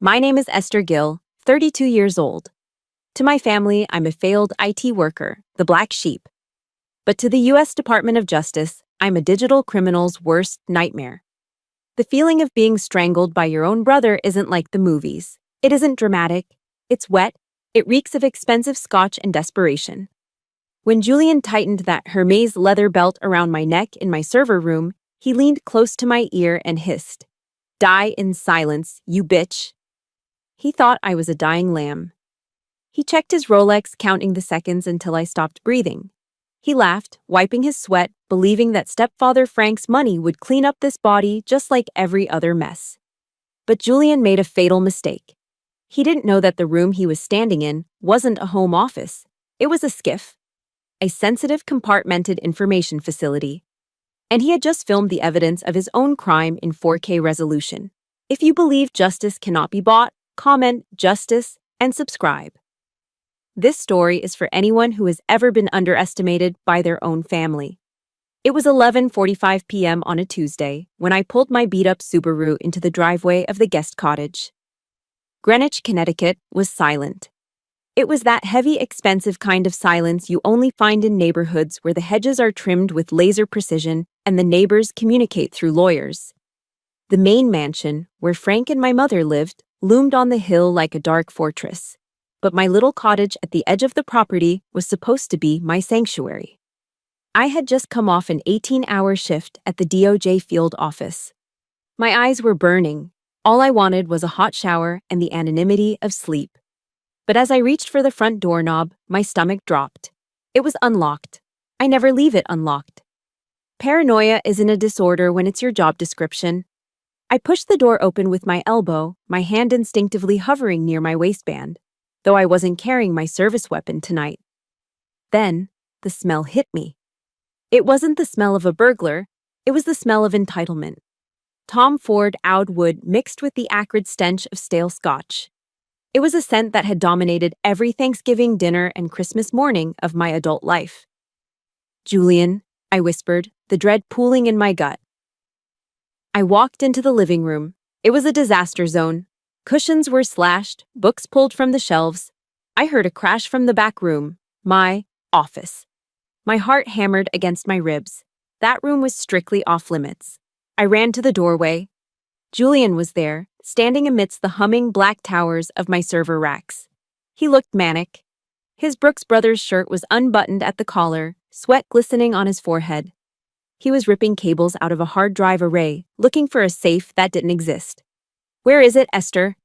My name is Esther Gill, 32 years old. To my family, I'm a failed IT worker, the black sheep. But to the U.S. Department of Justice, I'm a digital criminal's worst nightmare. The feeling of being strangled by your own brother isn't like the movies. It isn't dramatic. It's wet. It reeks of expensive scotch and desperation. When Julian tightened that Hermes leather belt around my neck in my server room, he leaned close to my ear and hissed, "Die in silence, you bitch." He thought I was a dying lamb. He checked his Rolex, counting the seconds until I stopped breathing. He laughed, wiping his sweat, believing that stepfather Frank's money would clean up this body just like every other mess. But Julian made a fatal mistake. He didn't know that the room he was standing in wasn't a home office. It was a SCIF, a sensitive compartmented information facility. And he had just filmed the evidence of his own crime in 4K resolution. If you believe justice cannot be bought, comment justice and subscribe. This story is for anyone who has ever been underestimated by their own family. It was 11:45 p.m. on a Tuesday when I pulled my beat-up Subaru into the driveway of the guest cottage. Greenwich, Connecticut was silent. It was that heavy, expensive kind of silence you only find in neighborhoods where the hedges are trimmed with laser precision and the neighbors communicate through lawyers. The main mansion, where Frank and my mother lived, loomed on the hill like a dark fortress. But my little cottage at the edge of the property was supposed to be my sanctuary. I had just come off an 18-hour shift at the DOJ field office. My eyes were burning. All I wanted was a hot shower and the anonymity of sleep. But as I reached for the front doorknob, my stomach dropped. It was unlocked. I never leave it unlocked. Paranoia isn't a disorder when it's your job description. I pushed the door open with my elbow, my hand instinctively hovering near my waistband, though I wasn't carrying my service weapon tonight. Then, the smell hit me. It wasn't the smell of a burglar, it was the smell of entitlement. Tom Ford oud wood mixed with the acrid stench of stale scotch. It was a scent that had dominated every Thanksgiving dinner and Christmas morning of my adult life. "Julian," I whispered, the dread pooling in my gut. I walked into the living room. It was a disaster zone. Cushions were slashed, books pulled from the shelves. I heard a crash from the back room, my office. My heart hammered against my ribs. That room was strictly off-limits. I ran to the doorway. Julian was there, standing amidst the humming black towers of my server racks. He looked manic. His Brooks Brothers shirt was unbuttoned at the collar, sweat glistening on his forehead. He was ripping cables out of a hard drive array, looking for a safe that didn't exist. "Where is it, Esther?"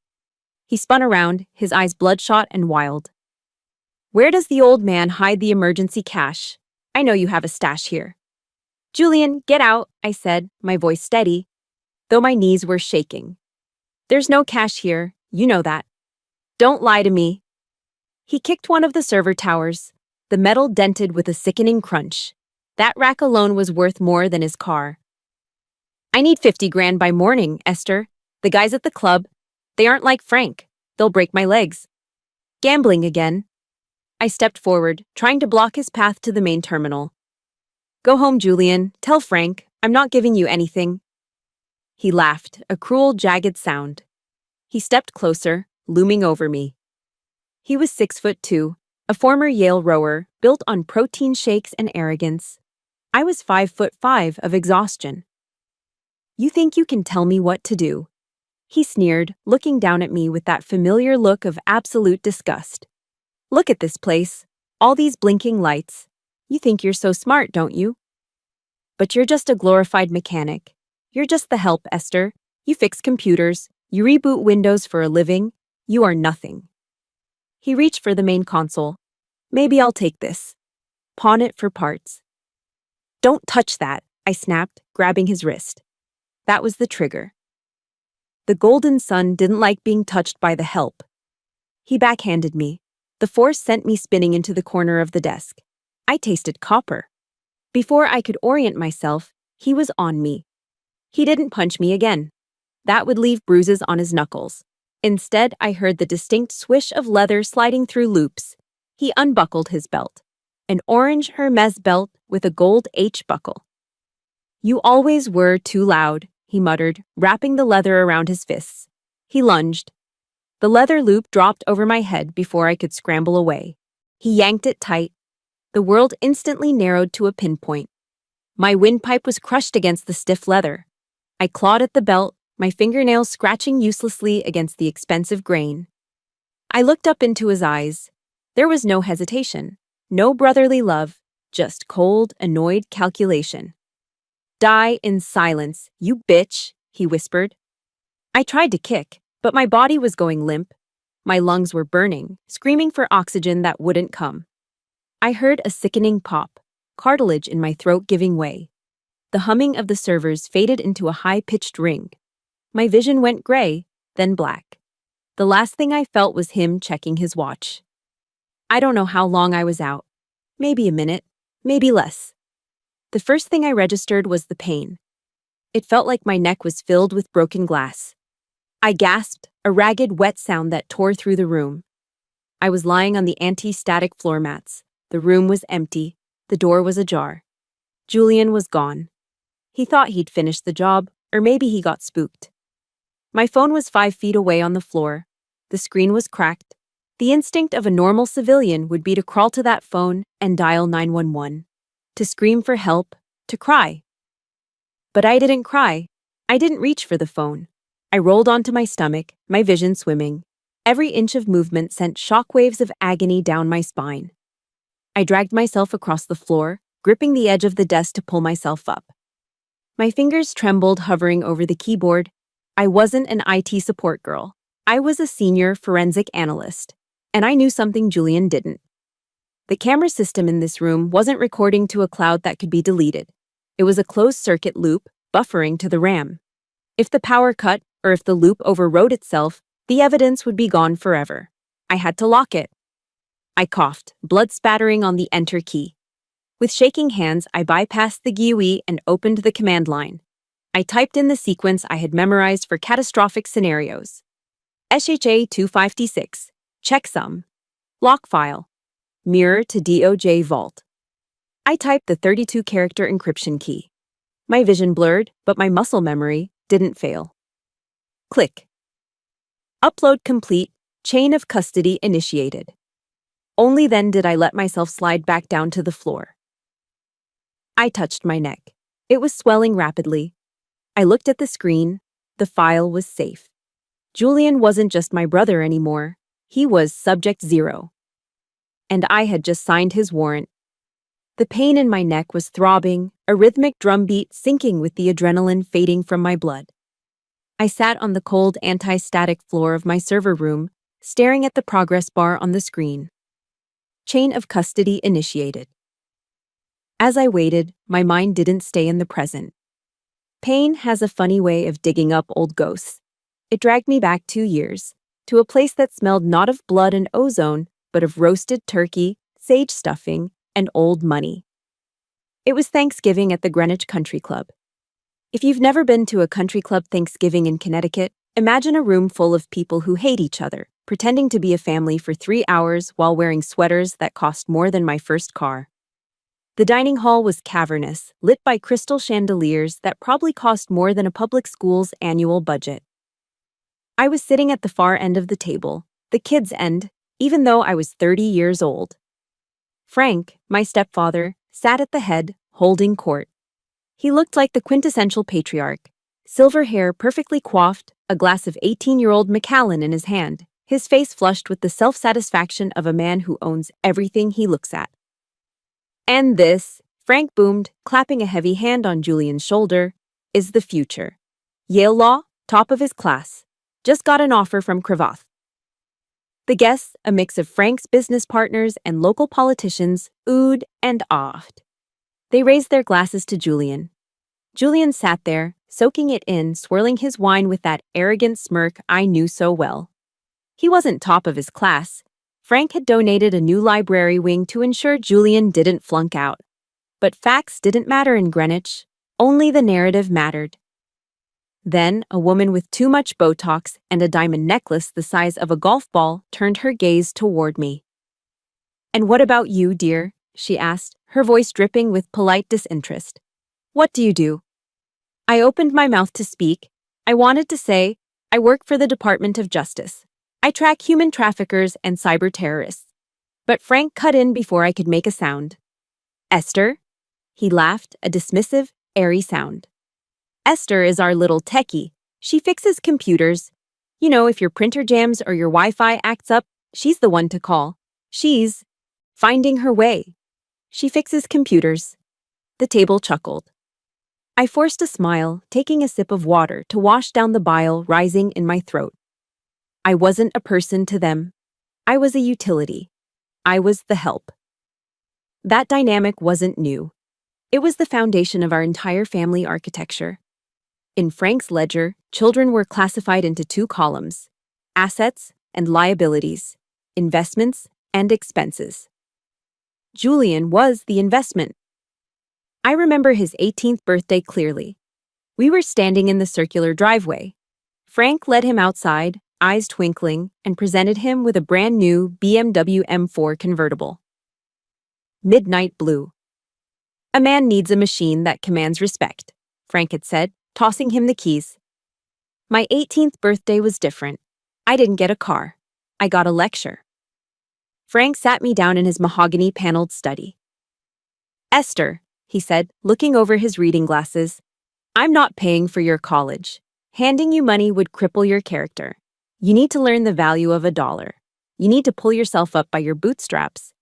He spun around, his eyes bloodshot and wild. "Where does the old man hide the emergency cash? I know you have a stash here." "Julian, get out," I said, my voice steady, though my knees were shaking. "There's no cash here, you know that. Don't lie to me." He kicked one of the server towers, the metal dented with a sickening crunch. That rack alone was worth more than his car. "I need 50 grand by morning, Esther. The guys at the club, they aren't like Frank. They'll break my legs." "Gambling again." I stepped forward, trying to block his path to the main terminal. "Go home, Julian. Tell Frank, I'm not giving you anything." He laughed, a cruel, jagged sound. He stepped closer, looming over me. He was 6'2", a former Yale rower, built on protein shakes and arrogance. I was 5'5" of exhaustion. "You think you can tell me what to do?" He sneered, looking down at me with that familiar look of absolute disgust. "Look at this place. All these blinking lights. You think you're so smart, don't you? But you're just a glorified mechanic. You're just the help, Esther. You fix computers. You reboot Windows for a living. You are nothing." He reached for the main console. "Maybe I'll take this. Pawn it for parts." "Don't touch that," I snapped, grabbing his wrist. That was the trigger. The golden sun didn't like being touched by the help. He backhanded me. The force sent me spinning into the corner of the desk. I tasted copper. Before I could orient myself, he was on me. He didn't punch me again. That would leave bruises on his knuckles. Instead, I heard the distinct swish of leather sliding through loops. He unbuckled his belt. An orange Hermes belt with a gold H buckle. "You always were too loud," he muttered, wrapping the leather around his fists. He lunged. The leather loop dropped over my head before I could scramble away. He yanked it tight. The world instantly narrowed to a pinpoint. My windpipe was crushed against the stiff leather. I clawed at the belt, my fingernails scratching uselessly against the expensive grain. I looked up into his eyes. There was no hesitation, no brotherly love, just cold, annoyed calculation. "Die in silence, you bitch," he whispered. I tried to kick, but my body was going limp. My lungs were burning, screaming for oxygen that wouldn't come. I heard a sickening pop, cartilage in my throat giving way. The humming of the servers faded into a high-pitched ring. My vision went gray, then black. The last thing I felt was him checking his watch. I don't know how long I was out. Maybe a minute, maybe less. The first thing I registered was the pain. It felt like my neck was filled with broken glass. I gasped, a ragged, wet sound that tore through the room. I was lying on the anti-static floor mats. The room was empty. The door was ajar. Julian was gone. He thought he'd finished the job, or maybe he got spooked. My phone was 5 feet away on the floor. The screen was cracked. The instinct of a normal civilian would be to crawl to that phone and dial 911, to scream for help, to cry. But I didn't cry. I didn't reach for the phone. I rolled onto my stomach, my vision swimming. Every inch of movement sent shockwaves of agony down my spine. I dragged myself across the floor, gripping the edge of the desk to pull myself up. My fingers trembled, hovering over the keyboard. I wasn't an IT support girl. I was a senior forensic analyst, and I knew something Julian didn't. The camera system in this room wasn't recording to a cloud that could be deleted. It was a closed-circuit loop, buffering to the RAM. If the power cut, or if the loop overrode itself, the evidence would be gone forever. I had to lock it. I coughed, blood spattering on the enter key. With shaking hands, I bypassed the GUI and opened the command line. I typed in the sequence I had memorized for catastrophic scenarios. SHA-256, checksum, lock file, mirror to DOJ vault. I typed the 32-character encryption key. My vision blurred, but my muscle memory didn't fail. Click. Upload complete, chain of custody initiated. Only then did I let myself slide back down to the floor. I touched my neck. It was swelling rapidly. I looked at the screen. The file was safe. Julian wasn't just my brother anymore. He was Subject 0. And I had just signed his warrant. The pain in my neck was throbbing, a rhythmic drumbeat syncing with the adrenaline fading from my blood. I sat on the cold anti-static floor of my server room, staring at the progress bar on the screen. Chain of custody initiated. As I waited, my mind didn't stay in the present. Pain has a funny way of digging up old ghosts. It dragged me back 2 years, to a place that smelled not of blood and ozone, but of roasted turkey, sage stuffing, and old money. It was Thanksgiving at the Greenwich Country Club. If you've never been to a country club Thanksgiving in Connecticut, imagine a room full of people who hate each other, pretending to be a family for 3 hours while wearing sweaters that cost more than my first car. The dining hall was cavernous, lit by crystal chandeliers that probably cost more than a public school's annual budget. I was sitting at the far end of the table, the kids' end, even though I was 30 years old. Frank, my stepfather, sat at the head, holding court. He looked like the quintessential patriarch, silver hair perfectly coiffed, a glass of 18-year-old Macallan in his hand, his face flushed with the self-satisfaction of a man who owns everything he looks at. "And this," Frank boomed, clapping a heavy hand on Julian's shoulder, "is the future. Yale Law, top of his class. Just got an offer from Cravath." The guests, a mix of Frank's business partners and local politicians, oohed and ahed. They raised their glasses to Julian. Julian sat there, soaking it in, swirling his wine with that arrogant smirk I knew so well. He wasn't top of his class. Frank had donated a new library wing to ensure Julian didn't flunk out. But facts didn't matter in Greenwich. Only the narrative mattered. Then, a woman with too much Botox and a diamond necklace the size of a golf ball turned her gaze toward me. "And what about you, dear?" she asked, her voice dripping with polite disinterest. "What do you do?" I opened my mouth to speak. I wanted to say, "I work for the Department of Justice. I track human traffickers and cyber terrorists. But Frank cut in before I could make a sound. Esther? He laughed, a dismissive, airy sound. Esther is our little techie. She fixes computers. You know, if your printer jams or your Wi-Fi acts up, she's the one to call. She's finding her way. She fixes computers. The table chuckled. I forced a smile, taking a sip of water to wash down the bile rising in my throat. I wasn't a person to them. I was a utility. I was the help. That dynamic wasn't new. It was the foundation of our entire family architecture. In Frank's ledger, children were classified into two columns: assets and liabilities, investments and expenses. Julian was the investment. I remember his 18th birthday clearly. We were standing in the circular driveway. Frank led him outside, eyes twinkling, and presented him with a brand new BMW M4 convertible. Midnight blue. A man needs a machine that commands respect, Frank had said, tossing him the keys. My 18th birthday was different. I didn't get a car. I got a lecture. Frank sat me down in his mahogany-paneled study. Esther, he said, looking over his reading glasses, I'm not paying for your college. Handing you money would cripple your character. You need to learn the value of $1. You need to pull yourself up by your bootstraps.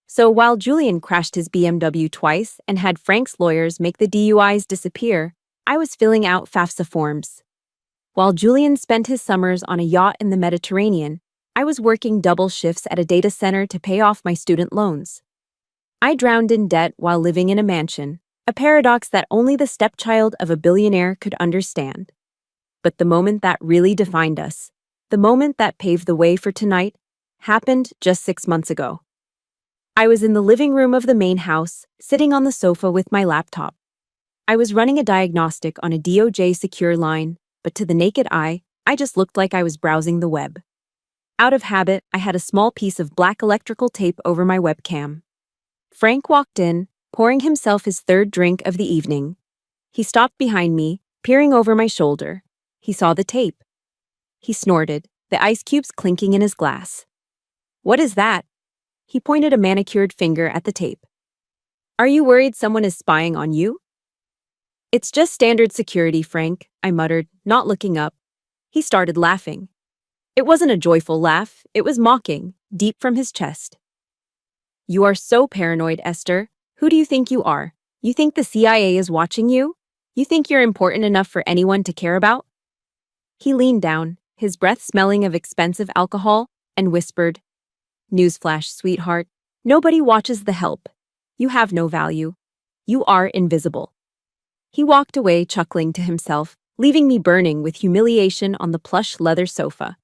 So while Julian crashed his BMW twice and had Frank's lawyers make the DUIs disappear, I was filling out FAFSA forms. While Julian spent his summers on a yacht in the Mediterranean, I was working double shifts at a data center to pay off my student loans. I drowned in debt while living in a mansion, a paradox that only the stepchild of a billionaire could understand. But the moment that really defined us, the moment that paved the way for tonight, happened just 6 months ago. I was in the living room of the main house, sitting on the sofa with my laptop. I was running a diagnostic on a DOJ secure line, but to the naked eye, I just looked like I was browsing the web. Out of habit, I had a small piece of black electrical tape over my webcam. Frank walked in, pouring himself his third drink of the evening. He stopped behind me, peering over my shoulder. He saw the tape. He snorted, the ice cubes clinking in his glass. What is that? He pointed a manicured finger at the tape. Are you worried someone is spying on you? It's just standard security, Frank, I muttered, not looking up. He started laughing. It wasn't a joyful laugh, it was mocking, deep from his chest. You are so paranoid, Esther. Who do you think you are? You think the CIA is watching you? You think you're important enough for anyone to care about? He leaned down, his breath smelling of expensive alcohol, and whispered, Newsflash, sweetheart. Nobody watches the help. You have no value. You are invisible. He walked away, chuckling to himself, leaving me burning with humiliation on the plush leather sofa.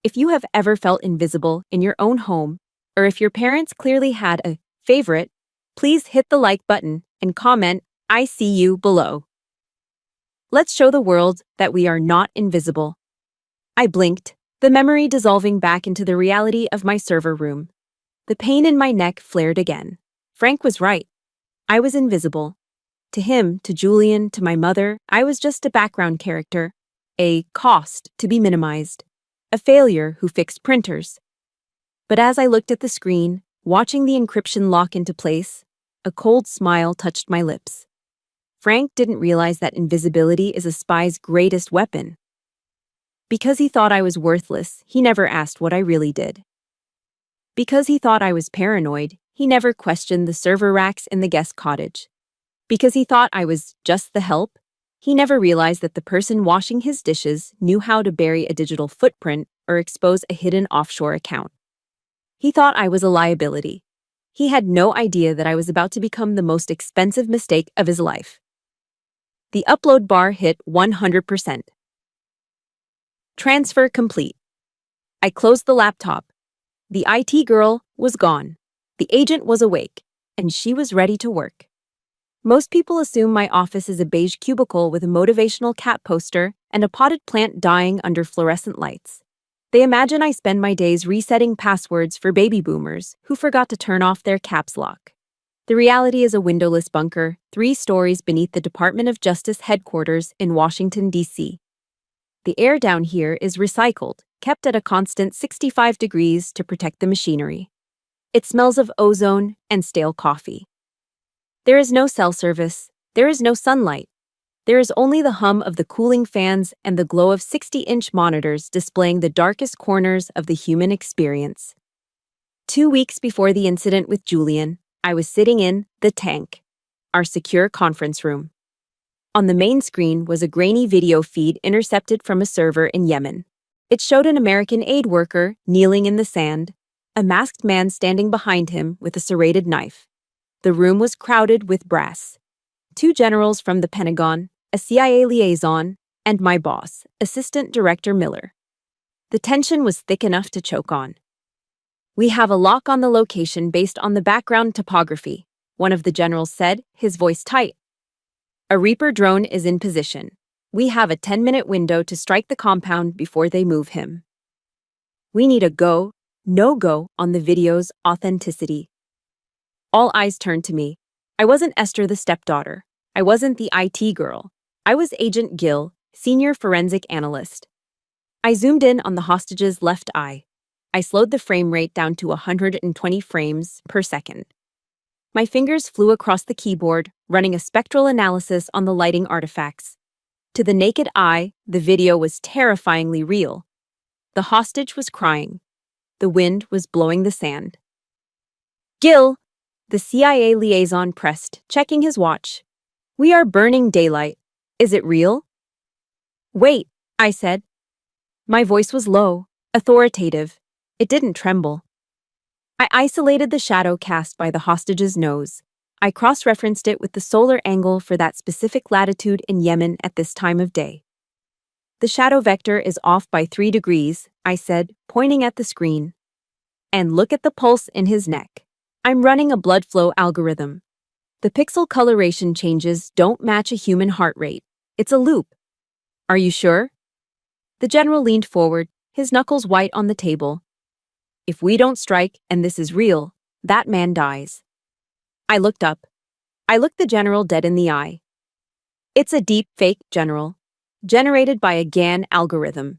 If you have ever felt invisible in your own home, or if your parents clearly had a favorite, please hit the like button and comment, I see you below. Let's show the world that we are not invisible. I blinked, the memory dissolving back into the reality of my server room. The pain in my neck flared again. Frank was right. I was invisible. To him, to Julian, to my mother, I was just a background character, a cost to be minimized, a failure who fixed printers. But as I looked at the screen, watching the encryption lock into place, a cold smile touched my lips. Frank didn't realize that invisibility is a spy's greatest weapon. Because he thought I was worthless, he never asked what I really did. Because he thought I was paranoid, he never questioned the server racks in the guest cottage. Because he thought I was just the help, he never realized that the person washing his dishes knew how to bury a digital footprint or expose a hidden offshore account. He thought I was a liability. He had no idea that I was about to become the most expensive mistake of his life. The upload bar hit 100%. Transfer complete. I closed the laptop. The IT girl was gone. The agent was awake, and she was ready to work. Most people assume my office is a beige cubicle with a motivational cat poster and a potted plant dying under fluorescent lights. They imagine I spend my days resetting passwords for baby boomers who forgot to turn off their caps lock. The reality is a windowless bunker, 3 stories beneath the Department of Justice headquarters in Washington, D.C. The air down here is recycled, kept at a constant 65 degrees to protect the machinery. It smells of ozone and stale coffee. There is no cell service. There is no sunlight. There is only the hum of the cooling fans and the glow of 60-inch monitors displaying the darkest corners of the human experience. 2 weeks before the incident with Julian, I was sitting in the tank, our secure conference room. On the main screen was a grainy video feed intercepted from a server in Yemen. It showed an American aid worker kneeling in the sand, a masked man standing behind him with a serrated knife. The room was crowded with brass. 2 generals from the Pentagon, a CIA liaison, and my boss, Assistant Director Miller. The tension was thick enough to choke on. "We have a lock on the location based on the background topography," one of the generals said, his voice tight. "A Reaper drone is in position. We have a 10-minute window to strike the compound before they move him. We need a go, no-go on the video's authenticity." All eyes turned to me. I wasn't Esther the stepdaughter. I wasn't the IT girl. I was Agent Gill, senior forensic analyst. I zoomed in on the hostage's left eye. I slowed the frame rate down to 120 frames per second. My fingers flew across the keyboard, running a spectral analysis on the lighting artifacts. To the naked eye, the video was terrifyingly real. The hostage was crying. The wind was blowing the sand. "Gill!" The CIA liaison pressed, checking his watch. "We are burning daylight. Is it real?" "Wait," I said. My voice was low, authoritative. It didn't tremble. I isolated the shadow cast by the hostage's nose. I cross-referenced it with the solar angle for that specific latitude in Yemen at this time of day. "The shadow vector is off by 3 degrees, I said, pointing at the screen. "And look at the pulse in his neck. I'm running a blood flow algorithm. The pixel coloration changes don't match a human heart rate. It's a loop. Are you sure?" The general leaned forward, his knuckles white on the table. "If we don't strike, and this is real, that man dies." I looked up. I looked the general dead in the eye. "It's a deep fake, General, generated by a GAN algorithm.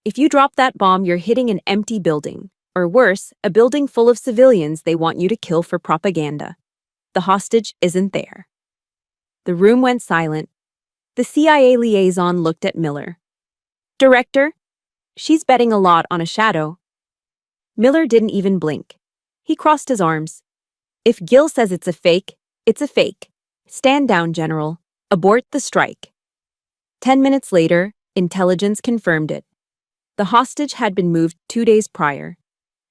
If you drop that bomb, you're hitting an empty building, or worse, a building full of civilians they want you to kill for propaganda. The hostage isn't there." The room went silent. The CIA liaison looked at Miller. "Director, she's betting a lot on a shadow." Miller didn't even blink. He crossed his arms. "If Gill says it's a fake, it's a fake. Stand down, General. Abort the strike." 10 minutes later, intelligence confirmed it. The hostage had been moved 2 days prior.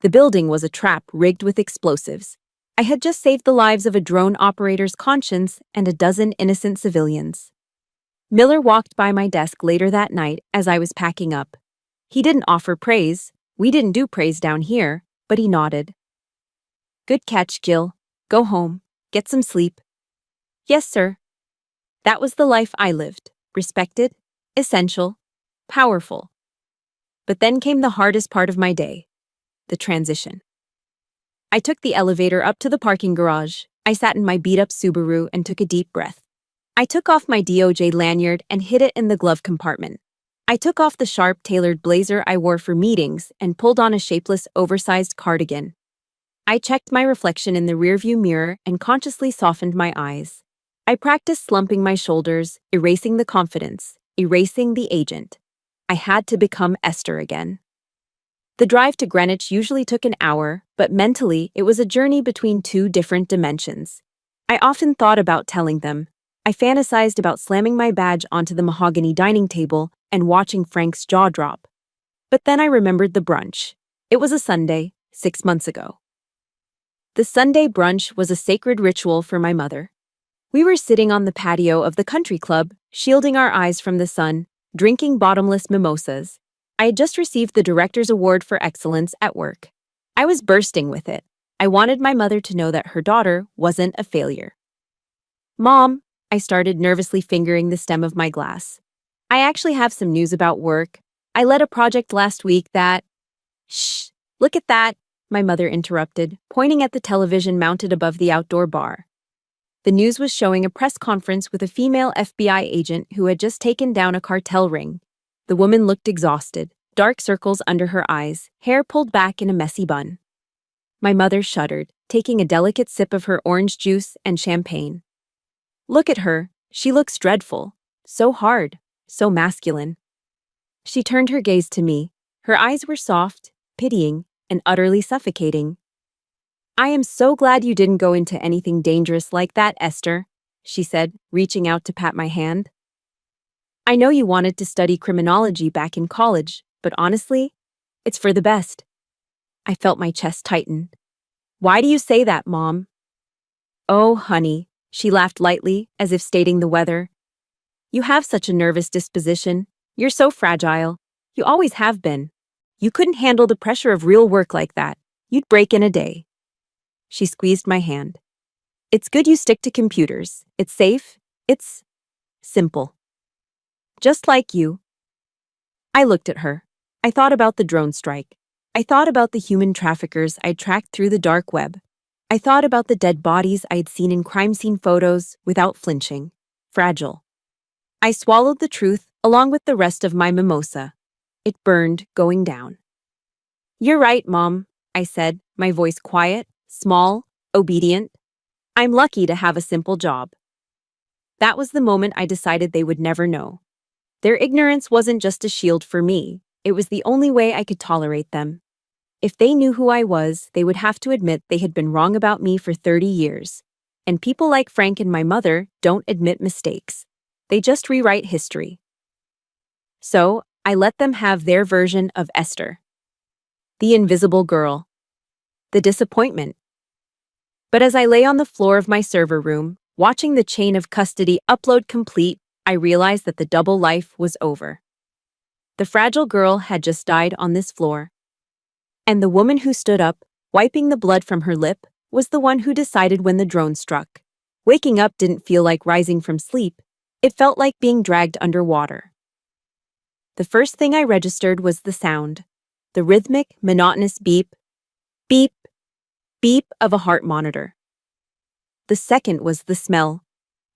The building was a trap rigged with explosives. I had just saved the lives of a drone operator's conscience and a dozen innocent civilians. Miller walked by my desk later that night as I was packing up. He didn't offer praise. We didn't do praise down here, but he nodded. "Good catch, Gill. Go home. Get some sleep." "Yes, sir." That was the life I lived. Respected, essential, powerful. But then came the hardest part of my day, the transition. I took the elevator up to the parking garage. I sat in my beat-up Subaru and took a deep breath. I took off my DOJ lanyard and hid it in the glove compartment. I took off the sharp, tailored blazer I wore for meetings and pulled on a shapeless, oversized cardigan. I checked my reflection in the rearview mirror and consciously softened my eyes. I practiced slumping my shoulders, erasing the confidence, erasing the agent. I had to become Esther again. The drive to Greenwich usually took an hour, but mentally it was a journey between 2 different dimensions. I often thought about telling them. I fantasized about slamming my badge onto the mahogany dining table and watching Frank's jaw drop. But then I remembered the brunch. It was a Sunday, 6 months ago. The Sunday brunch was a sacred ritual for my mother. We were sitting on the patio of the country club, shielding our eyes from the sun, drinking bottomless mimosas. I had just received the Director's Award for Excellence at work. I was bursting with it. I wanted my mother to know that her daughter wasn't a failure. "Mom," I started, nervously fingering the stem of my glass. "I actually have some news about work. I led a project last week that—" "Shh, look at that," my mother interrupted, pointing at the television mounted above the outdoor bar. The news was showing a press conference with a female FBI agent who had just taken down a cartel ring. The woman looked exhausted, dark circles under her eyes, hair pulled back in a messy bun. My mother shuddered, taking a delicate sip of her orange juice and champagne. Look at her, she looks dreadful. So hard, so masculine. She turned her gaze to me. Her eyes were soft, pitying, and utterly suffocating. I am so glad you didn't go into anything dangerous like that, Esther, she said, reaching out to pat my hand. I know you wanted to study criminology back in college, but honestly, it's for the best. I felt my chest tighten. Why do you say that, Mom? Oh, honey, she laughed lightly, as if stating the weather. You have such a nervous disposition. You're so fragile. You always have been. You couldn't handle the pressure of real work like that. You'd break in a day. She squeezed my hand. It's good you stick to computers. It's safe. It's simple. Just like you. I looked at her. I thought about the drone strike. I thought about the human traffickers I'd tracked through the dark web. I thought about the dead bodies I'd seen in crime scene photos without flinching. Fragile. I swallowed the truth along with the rest of my mimosa. It burned going down. You're right, Mom, I said, my voice quiet, small, obedient. I'm lucky to have a simple job. That was the moment I decided they would never know. Their ignorance wasn't just a shield for me. It was the only way I could tolerate them. If they knew who I was, they would have to admit they had been wrong about me for 30 years. And people like Frank and my mother don't admit mistakes. They just rewrite history. So, I let them have their version of Esther. The invisible girl. The disappointment. But as I lay on the floor of my server room, watching the chain of custody upload complete, I realized that the double life was over. The fragile girl had just died on this floor. And the woman who stood up, wiping the blood from her lip, was the one who decided when the drone struck. Waking up didn't feel like rising from sleep. It felt like being dragged underwater. The first thing I registered was the sound. The rhythmic, monotonous beep, beep, beep of a heart monitor. The second was the smell.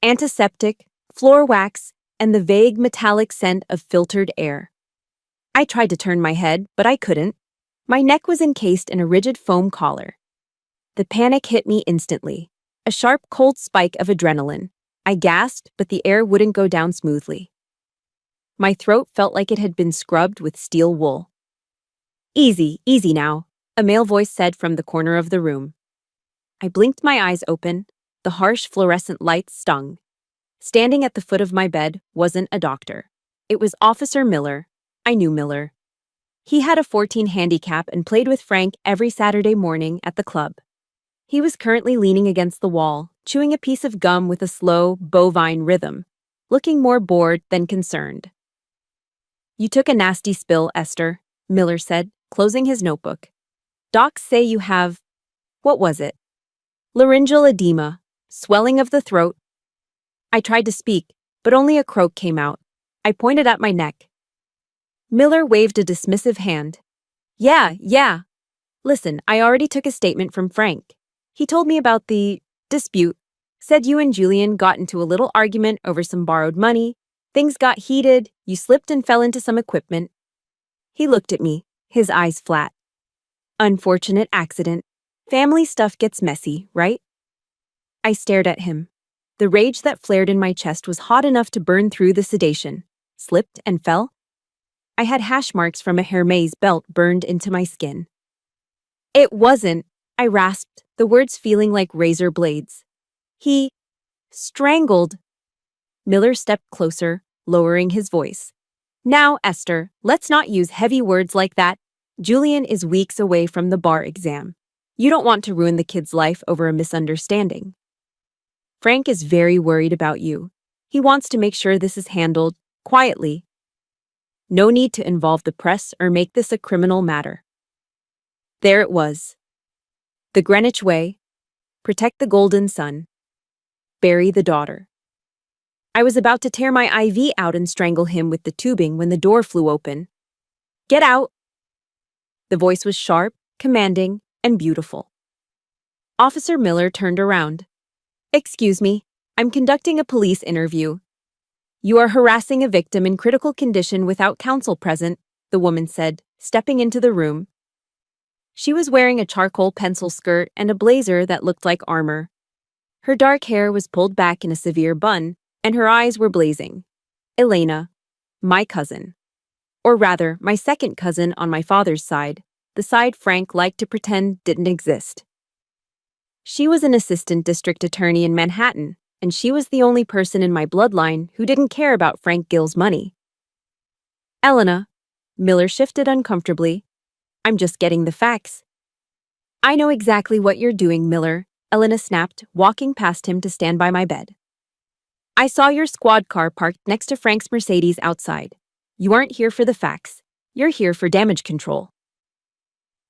Antiseptic, floor wax, and the vague metallic scent of filtered air. I tried to turn my head, but I couldn't. My neck was encased in a rigid foam collar. The panic hit me instantly. A sharp, cold spike of adrenaline. I gasped, but the air wouldn't go down smoothly. My throat felt like it had been scrubbed with steel wool. Easy, easy now, a male voice said from the corner of the room. I blinked my eyes open. The harsh fluorescent light stung. Standing at the foot of my bed wasn't a doctor. It was Officer Miller. I knew Miller. He had a 14 handicap and played with Frank every Saturday morning at the club. He was currently leaning against the wall, chewing a piece of gum with a slow, bovine rhythm, looking more bored than concerned. You took a nasty spill, Esther, Miller said, closing his notebook. Docs say you have, what was it? Laryngeal edema, swelling of the throat. I tried to speak, but only a croak came out. I pointed at my neck. Miller waved a dismissive hand. Yeah. Listen, I already took a statement from Frank. He told me about the dispute, said you and Julian got into a little argument over some borrowed money. Things got heated, you slipped and fell into some equipment. He looked at me, his eyes flat. Unfortunate accident. Family stuff gets messy, right? I stared at him. The rage that flared in my chest was hot enough to burn through the sedation. Slipped and fell? I had hash marks from a Hermes belt burned into my skin. It wasn't, I rasped, the words feeling like razor blades. He strangled. Miller stepped closer, lowering his voice. Now, Esther, let's not use heavy words like that. Julian is weeks away from the bar exam. You don't want to ruin the kid's life over a misunderstanding. Frank is very worried about you. He wants to make sure this is handled quietly. No need to involve the press or make this a criminal matter. There it was. The Greenwich Way. Protect the golden sun. Bury the daughter. I was about to tear my IV out and strangle him with the tubing when the door flew open. Get out! The voice was sharp, commanding, and beautiful. Officer Miller turned around. Excuse me, I'm conducting a police interview. You are harassing a victim in critical condition without counsel present. the woman said, stepping into the room. She was wearing a charcoal pencil skirt and a blazer that looked like armor. Her dark hair was pulled back in a severe bun, and her eyes were blazing. Elena, my cousin. Or rather, my second cousin on my father's side, the side Frank liked to pretend didn't exist. She was an assistant district attorney in Manhattan, and she was the only person in my bloodline who didn't care about Frank Gill's money. Elena, Miller shifted uncomfortably. I'm just getting the facts. I know exactly what you're doing, Miller, Elena snapped, walking past him to stand by my bed. I saw your squad car parked next to Frank's Mercedes outside. You aren't here for the facts. You're here for damage control.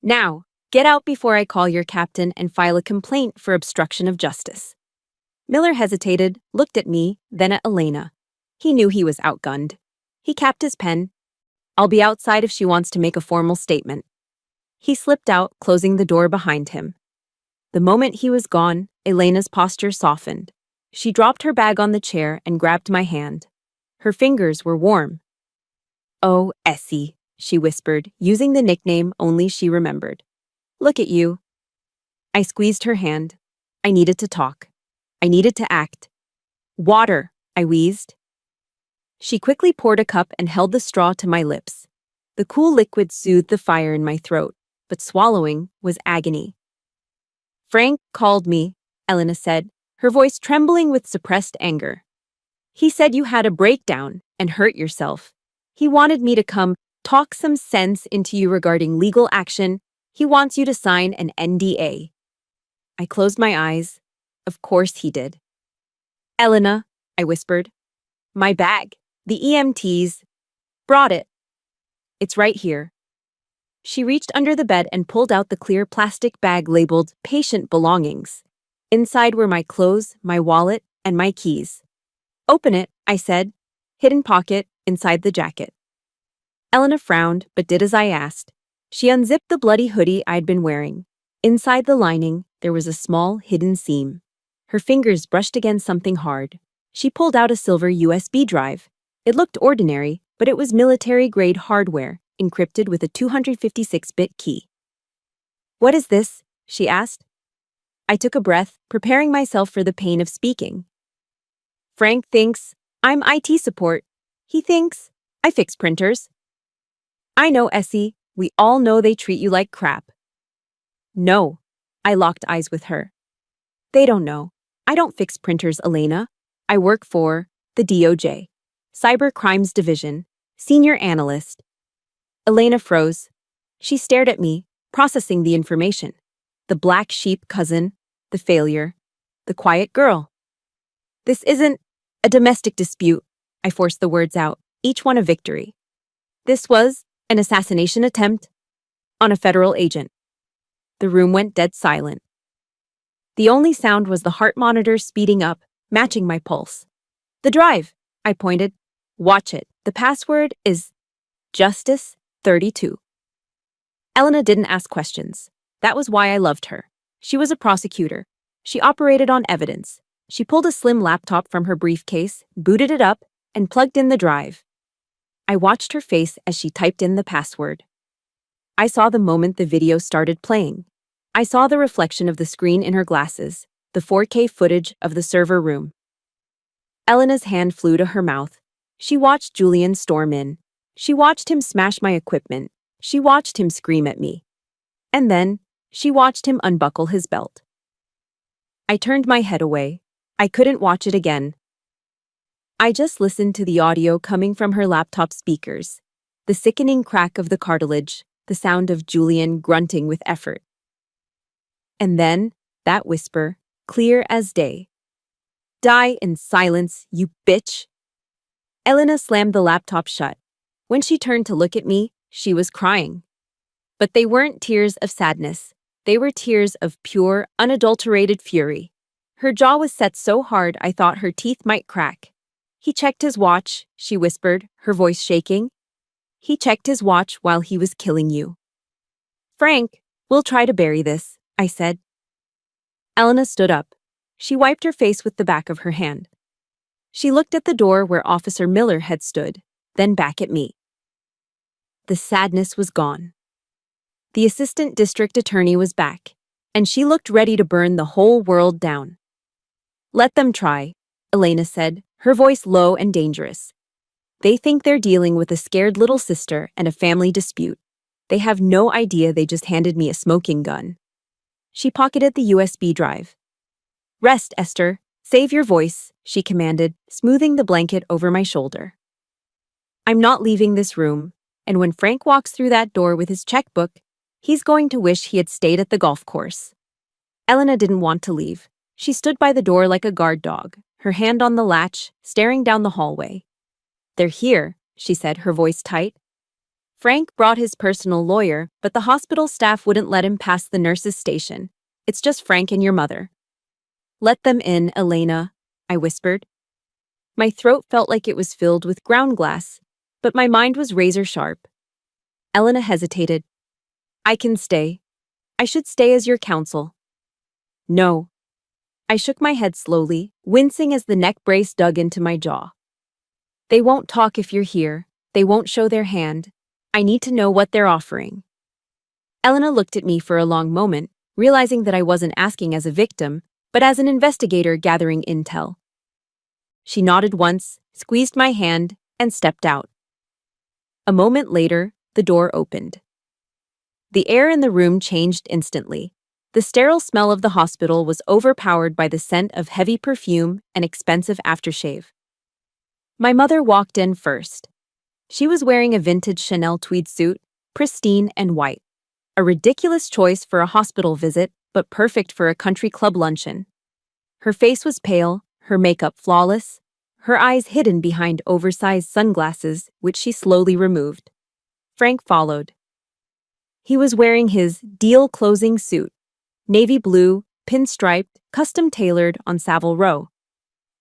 Now, get out before I call your captain and file a complaint for obstruction of justice. Miller hesitated, looked at me, then at Elena. He knew he was outgunned. He capped his pen. I'll be outside if she wants to make a formal statement. He slipped out, closing the door behind him. The moment he was gone, Elena's posture softened. She dropped her bag on the chair and grabbed my hand. Her fingers were warm. Oh, Essie, she whispered, using the nickname only she remembered. Look at you. I squeezed her hand. I needed to talk. I needed to act. Water, I wheezed. She quickly poured a cup and held the straw to my lips. The cool liquid soothed the fire in my throat, but swallowing was agony. Frank called me, Elena said, her voice trembling with suppressed anger. He said you had a breakdown and hurt yourself. He wanted me to come talk some sense into you regarding legal action. He wants you to sign an NDA. I closed my eyes. Of course he did. Elena, I whispered. My bag. The EMTs brought it. It's right here. She reached under the bed and pulled out the clear plastic bag labeled Patient Belongings. Inside were my clothes, my wallet, and my keys. Open it, I said. Hidden pocket, inside the jacket. Elena frowned, but did as I asked. She unzipped the bloody hoodie I'd been wearing. Inside the lining, there was a small, hidden seam. Her fingers brushed against something hard. She pulled out a silver USB drive. It looked ordinary, but it was military-grade hardware, encrypted with a 256-bit key. What is this? She asked. I took a breath, preparing myself for the pain of speaking. Frank thinks I'm IT support. He thinks I fix printers. I know, Essie. We all know they treat you like crap. No. I locked eyes with her. They don't know. I don't fix printers, Elena. I work for the DOJ. Cyber Crimes Division, Senior Analyst. Elena froze. She stared at me, processing the information. The black sheep cousin, the failure, the quiet girl. This isn't a domestic dispute, I forced the words out, each one a victory. This was an assassination attempt on a federal agent. The room went dead silent. The only sound was the heart monitor speeding up, matching my pulse. The drive, I pointed. Watch it. The password is Justice 32. Elena didn't ask questions. That was why I loved her. She was a prosecutor. She operated on evidence. She pulled a slim laptop from her briefcase, booted it up, and plugged in the drive. I watched her face as she typed in the password. I saw the moment the video started playing. I saw the reflection of the screen in her glasses, the 4K footage of the server room. Elena's hand flew to her mouth. She watched Julian storm in. She watched him smash my equipment. She watched him scream at me. And then, she watched him unbuckle his belt. I turned my head away. I couldn't watch it again. I just listened to the audio coming from her laptop speakers, the sickening crack of the cartilage, the sound of Julian grunting with effort. And then, that whisper, clear as day. Die in silence, you bitch! Elena slammed the laptop shut. When she turned to look at me, she was crying. But they weren't tears of sadness. They were tears of pure, unadulterated fury. Her jaw was set so hard I thought her teeth might crack. He checked his watch, she whispered, her voice shaking. He checked his watch while he was killing you. Frank, we'll try to bury this, I said. Elena stood up. She wiped her face with the back of her hand. She looked at the door where Officer Miller had stood, then back at me. The sadness was gone. The assistant district attorney was back, and she looked ready to burn the whole world down. "Let them try," Elena said, her voice low and dangerous. "They think they're dealing with a scared little sister and a family dispute. They have no idea they just handed me a smoking gun." She pocketed the USB drive. "Rest, Esther. Save your voice," she commanded, smoothing the blanket over my shoulder. "I'm not leaving this room, and when Frank walks through that door with his checkbook, he's going to wish he had stayed at the golf course." Elena didn't want to leave. She stood by the door like a guard dog, her hand on the latch, staring down the hallway. "They're here," she said, her voice tight. "Frank brought his personal lawyer, but the hospital staff wouldn't let him past the nurse's station. It's just Frank and your mother." "Let them in, Elena," I whispered. My throat felt like it was filled with ground glass, but my mind was razor sharp. Elena hesitated. "I can stay. I should stay as your counsel." "No." I shook my head slowly, wincing as the neck brace dug into my jaw. "They won't talk if you're here. They won't show their hand. I need to know what they're offering." Elena looked at me for a long moment, realizing that I wasn't asking as a victim, but as an investigator gathering intel. She nodded once, squeezed my hand, and stepped out. A moment later, the door opened. The air in the room changed instantly. The sterile smell of the hospital was overpowered by the scent of heavy perfume and expensive aftershave. My mother walked in first. She was wearing a vintage Chanel tweed suit, pristine and white. A ridiculous choice for a hospital visit, but perfect for a country club luncheon. Her face was pale, her makeup flawless, her eyes hidden behind oversized sunglasses, which she slowly removed. Frank followed. He was wearing his deal-closing suit, navy blue, pinstriped, custom-tailored on Savile Row.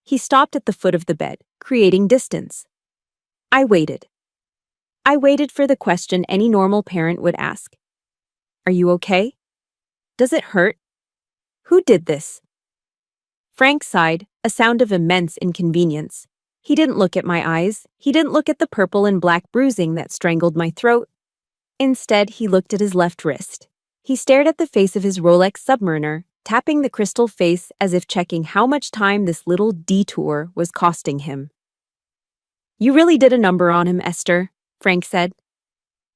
He stopped at the foot of the bed, creating distance. I waited. I waited for the question any normal parent would ask. "Are you okay? Does it hurt? Who did this?" Frank sighed, a sound of immense inconvenience. He didn't look at my eyes. He didn't look at the purple and black bruising that strangled my throat. Instead, he looked at his left wrist. He stared at the face of his Rolex Submariner, tapping the crystal face as if checking how much time this little detour was costing him. "You really did a number on him, Esther," Frank said.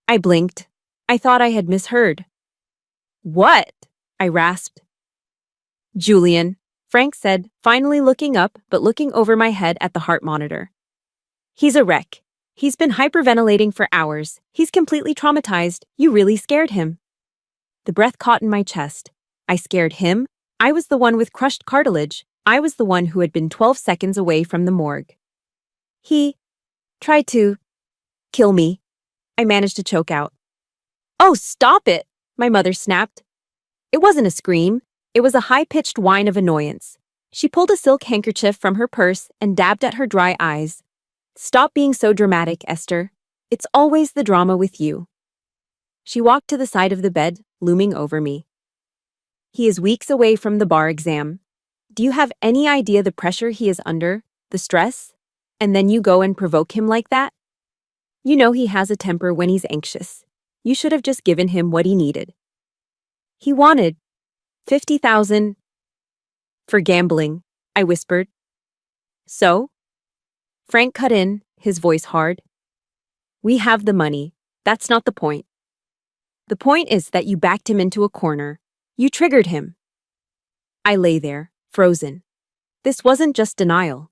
I blinked. I thought I had misheard. "What?" I rasped. "Julian," Frank said, finally looking up but looking over my head at the heart monitor. "He's a wreck. He's been hyperventilating for hours. He's completely traumatized. You really scared him." The breath caught in my chest. I scared him. I was the one with crushed cartilage. I was the one who had been 12 seconds away from the morgue. "He tried to kill me," I managed to choke out. "Oh, stop it!" my mother snapped. It wasn't a scream. It was a high-pitched whine of annoyance. She pulled a silk handkerchief from her purse and dabbed at her dry eyes. "Stop being so dramatic, Esther. It's always the drama with you." She walked to the side of the bed, looming over me. "He is weeks away from the bar exam. Do you have any idea the pressure he is under, the stress? And then you go and provoke him like that? You know he has a temper when he's anxious. You should have just given him what he needed." "He wanted 50,000 for gambling," I whispered. "So?" Frank cut in, his voice hard. "We have the money. That's not the point. The point is that you backed him into a corner. You triggered him." I lay there, frozen. This wasn't just denial.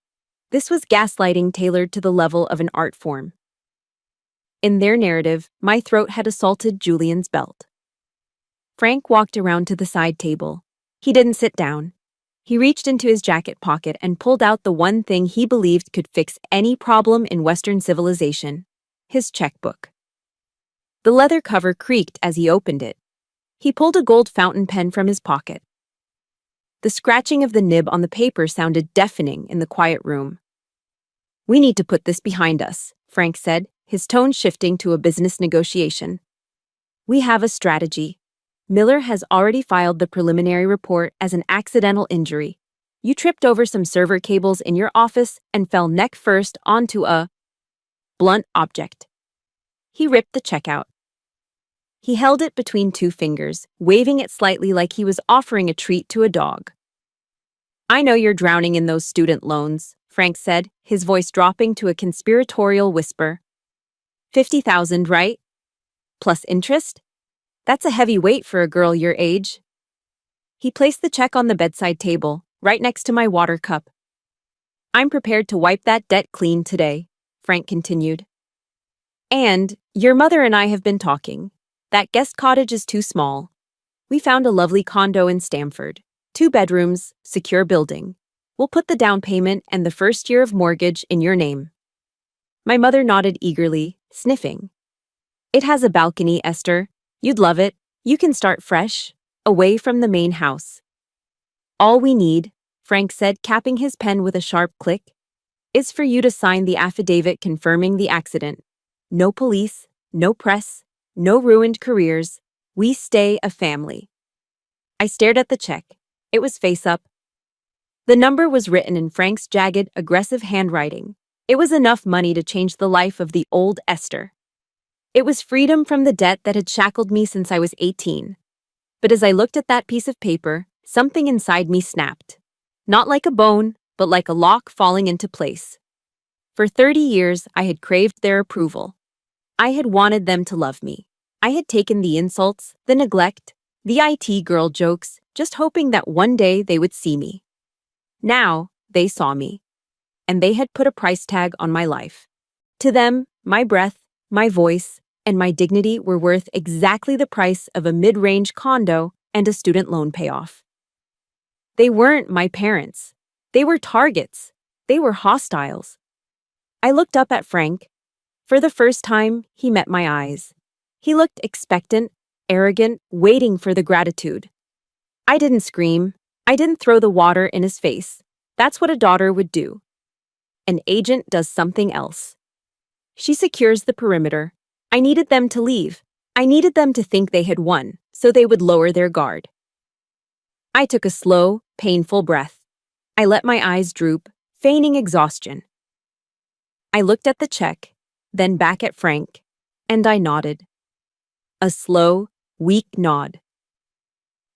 This was gaslighting tailored to the level of an art form. In their narrative, my throat had assaulted Julian's belt. Frank walked around to the side table. He didn't sit down. He reached into his jacket pocket and pulled out the one thing he believed could fix any problem in Western civilization: his checkbook. The leather cover creaked as he opened it. He pulled a gold fountain pen from his pocket. The scratching of the nib on the paper sounded deafening in the quiet room. "We need to put this behind us," Frank said, his tone shifting to a business negotiation. "We have a strategy. Miller has already filed the preliminary report as an accidental injury. You tripped over some server cables in your office and fell neck first onto a blunt object." He ripped the check out. He held it between two fingers, waving it slightly like he was offering a treat to a dog. "I know you're drowning in those student loans," Frank said, his voice dropping to a conspiratorial whisper. 50,000, right? Plus interest? That's a heavy weight for a girl your age. He placed the check on the bedside table, right next to my water cup. "I'm prepared to wipe that debt clean today," Frank continued. "And your mother and I have been talking. That guest cottage is too small. We found a lovely condo in Stamford. 2 bedrooms, secure building. We'll put the down payment and the first year of mortgage in your name." My mother nodded eagerly, sniffing. "It has a balcony, Esther. You'd love it. You can start fresh, away from the main house." "All we need," Frank said, capping his pen with a sharp click, "is for you to sign the affidavit confirming the accident. No police, no press, no ruined careers. We stay a family." I stared at the check. It was face up. The number was written in Frank's jagged, aggressive handwriting. It was enough money to change the life of the old Esther. It was freedom from the debt that had shackled me since I was 18. But as I looked at that piece of paper, something inside me snapped. Not like a bone, but like a lock falling into place. For 30 years, I had craved their approval. I had wanted them to love me. I had taken the insults, the neglect, the IT girl jokes, just hoping that one day they would see me. Now, they saw me. And they had put a price tag on my life. To them, my breath, my voice, and my dignity were worth exactly the price of a mid-range condo and a student loan payoff. They weren't my parents. They were targets. They were hostiles. I looked up at Frank. For the first time, he met my eyes. He looked expectant, arrogant, waiting for the gratitude. I didn't scream. I didn't throw the water in his face. That's what a daughter would do. An agent does something else. She secures the perimeter. I needed them to leave. I needed them to think they had won, so they would lower their guard. I took a slow, painful breath. I let my eyes droop, feigning exhaustion. I looked at the check, then back at Frank, and I nodded. A slow, weak nod.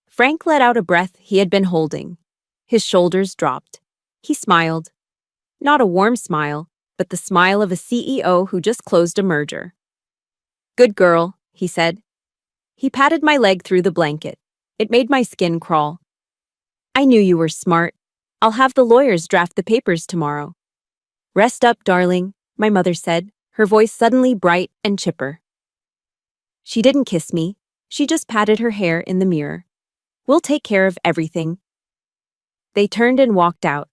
Frank let out a breath he had been holding. His shoulders dropped. He smiled. Not a warm smile, but the smile of a CEO who just closed a merger. "Good girl," he said. He patted my leg through the blanket. It made my skin crawl. "I knew you were smart. I'll have the lawyers draft the papers tomorrow." "Rest up, darling," my mother said, her voice suddenly bright and chipper. She didn't kiss me. She just patted her hair in the mirror. "We'll take care of everything." They turned and walked out.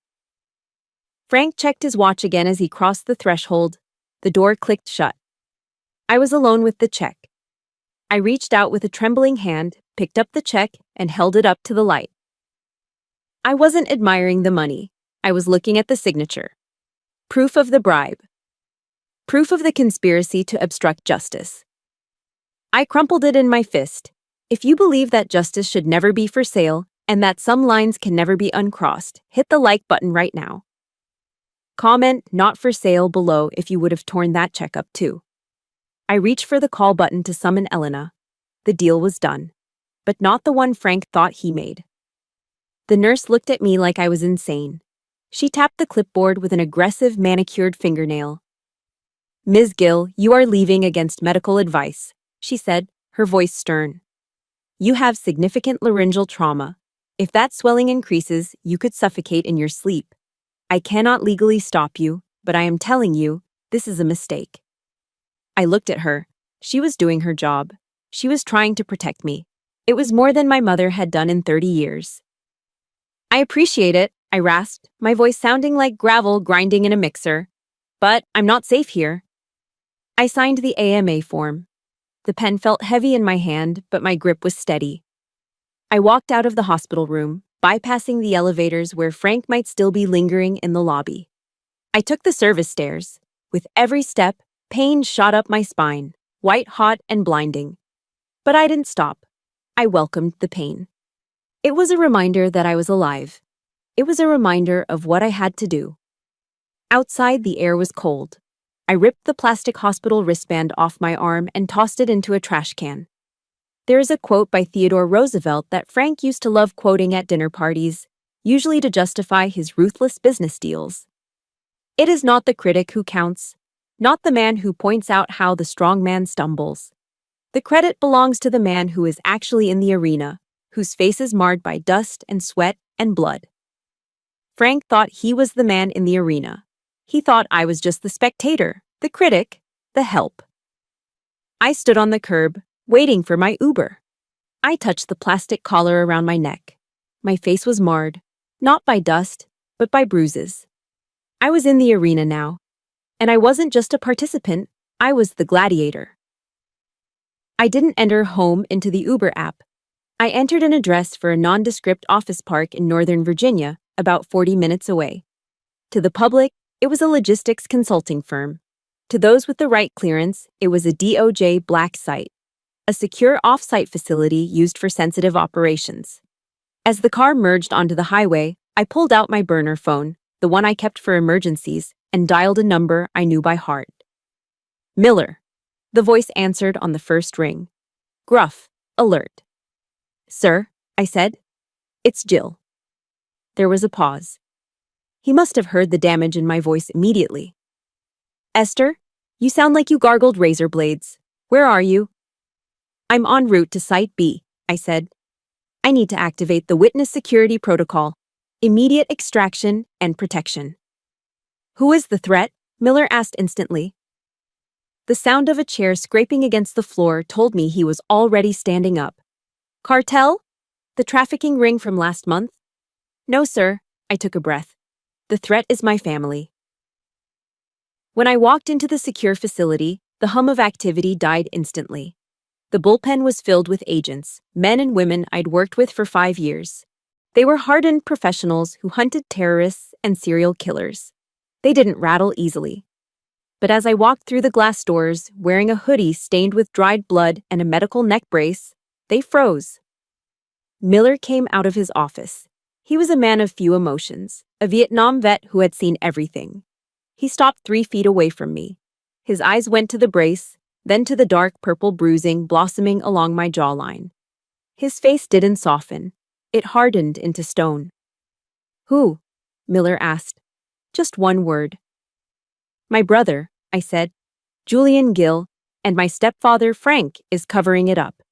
Frank checked his watch again as he crossed the threshold. The door clicked shut. I was alone with the check. I reached out with a trembling hand, picked up the check, and held it up to the light. I wasn't admiring the money. I was looking at the signature. Proof of the bribe. Proof of the conspiracy to obstruct justice. I crumpled it in my fist. If you believe that justice should never be for sale and that some lines can never be uncrossed, hit the like button right now. Comment "not for sale" below if you would have torn that check up too. I reached for the call button to summon Elena. The deal was done, but not the one Frank thought he made. The nurse looked at me like I was insane. She tapped the clipboard with an aggressive manicured fingernail. "Ms. Gill, you are leaving against medical advice," she said, her voice stern. "You have significant laryngeal trauma. If that swelling increases, you could suffocate in your sleep. I cannot legally stop you, but I am telling you, this is a mistake." I looked at her. She was doing her job. She was trying to protect me. It was more than my mother had done in 30 years. "I appreciate it," I rasped, my voice sounding like gravel grinding in a mixer. "But I'm not safe here." I signed the AMA form. The pen felt heavy in my hand, but my grip was steady. I walked out of the hospital room, bypassing the elevators where Frank might still be lingering in the lobby. I took the service stairs. With every step, pain shot up my spine, white hot and blinding. But I didn't stop. I welcomed the pain. It was a reminder that I was alive. It was a reminder of what I had to do. Outside, the air was cold. I ripped the plastic hospital wristband off my arm and tossed it into a trash can. There is a quote by Theodore Roosevelt that Frank used to love quoting at dinner parties, usually to justify his ruthless business deals. It is not the critic who counts, not the man who points out how the strong man stumbles. The credit belongs to the man who is actually in the arena, whose face is marred by dust and sweat and blood. Frank thought he was the man in the arena. He thought I was just the spectator, the critic, the help. I stood on the curb, waiting for my Uber. I touched the plastic collar around my neck. My face was marred, not by dust, but by bruises. I was in the arena now, and I wasn't just a participant, I was the gladiator. I didn't enter home into the Uber app. I entered an address for a nondescript office park in Northern Virginia, about 40 minutes away. To the public, it was a logistics consulting firm. To those with the right clearance, it was a DOJ black site, a secure off-site facility used for sensitive operations. As the car merged onto the highway, I pulled out my burner phone, the one I kept for emergencies, and dialed a number I knew by heart. Miller. The voice answered on the first ring. Gruff, alert. Sir, I said. It's Jill. There was a pause. He must have heard the damage in my voice immediately. Esther, you sound like you gargled razor blades. Where are you? I'm en route to Site B, I said. I need to activate the witness security protocol, immediate extraction and protection. Who is the threat? Miller asked instantly. The sound of a chair scraping against the floor told me he was already standing up. Cartel? The trafficking ring from last month? No, sir, I took a breath. The threat is my family. When I walked into the secure facility, the hum of activity died instantly. The bullpen was filled with agents, men and women I'd worked with for 5 years. They were hardened professionals who hunted terrorists and serial killers. They didn't rattle easily. But as I walked through the glass doors, wearing a hoodie stained with dried blood and a medical neck brace, they froze. Miller came out of his office. He was a man of few emotions, a Vietnam vet who had seen everything. He stopped 3 feet away from me. His eyes went to the brace, then to the dark purple bruising blossoming along my jawline. His face didn't soften. It hardened into stone. Who? Miller asked. Just one word. My brother, I said. Julian Gill, and my stepfather Frank is covering it up.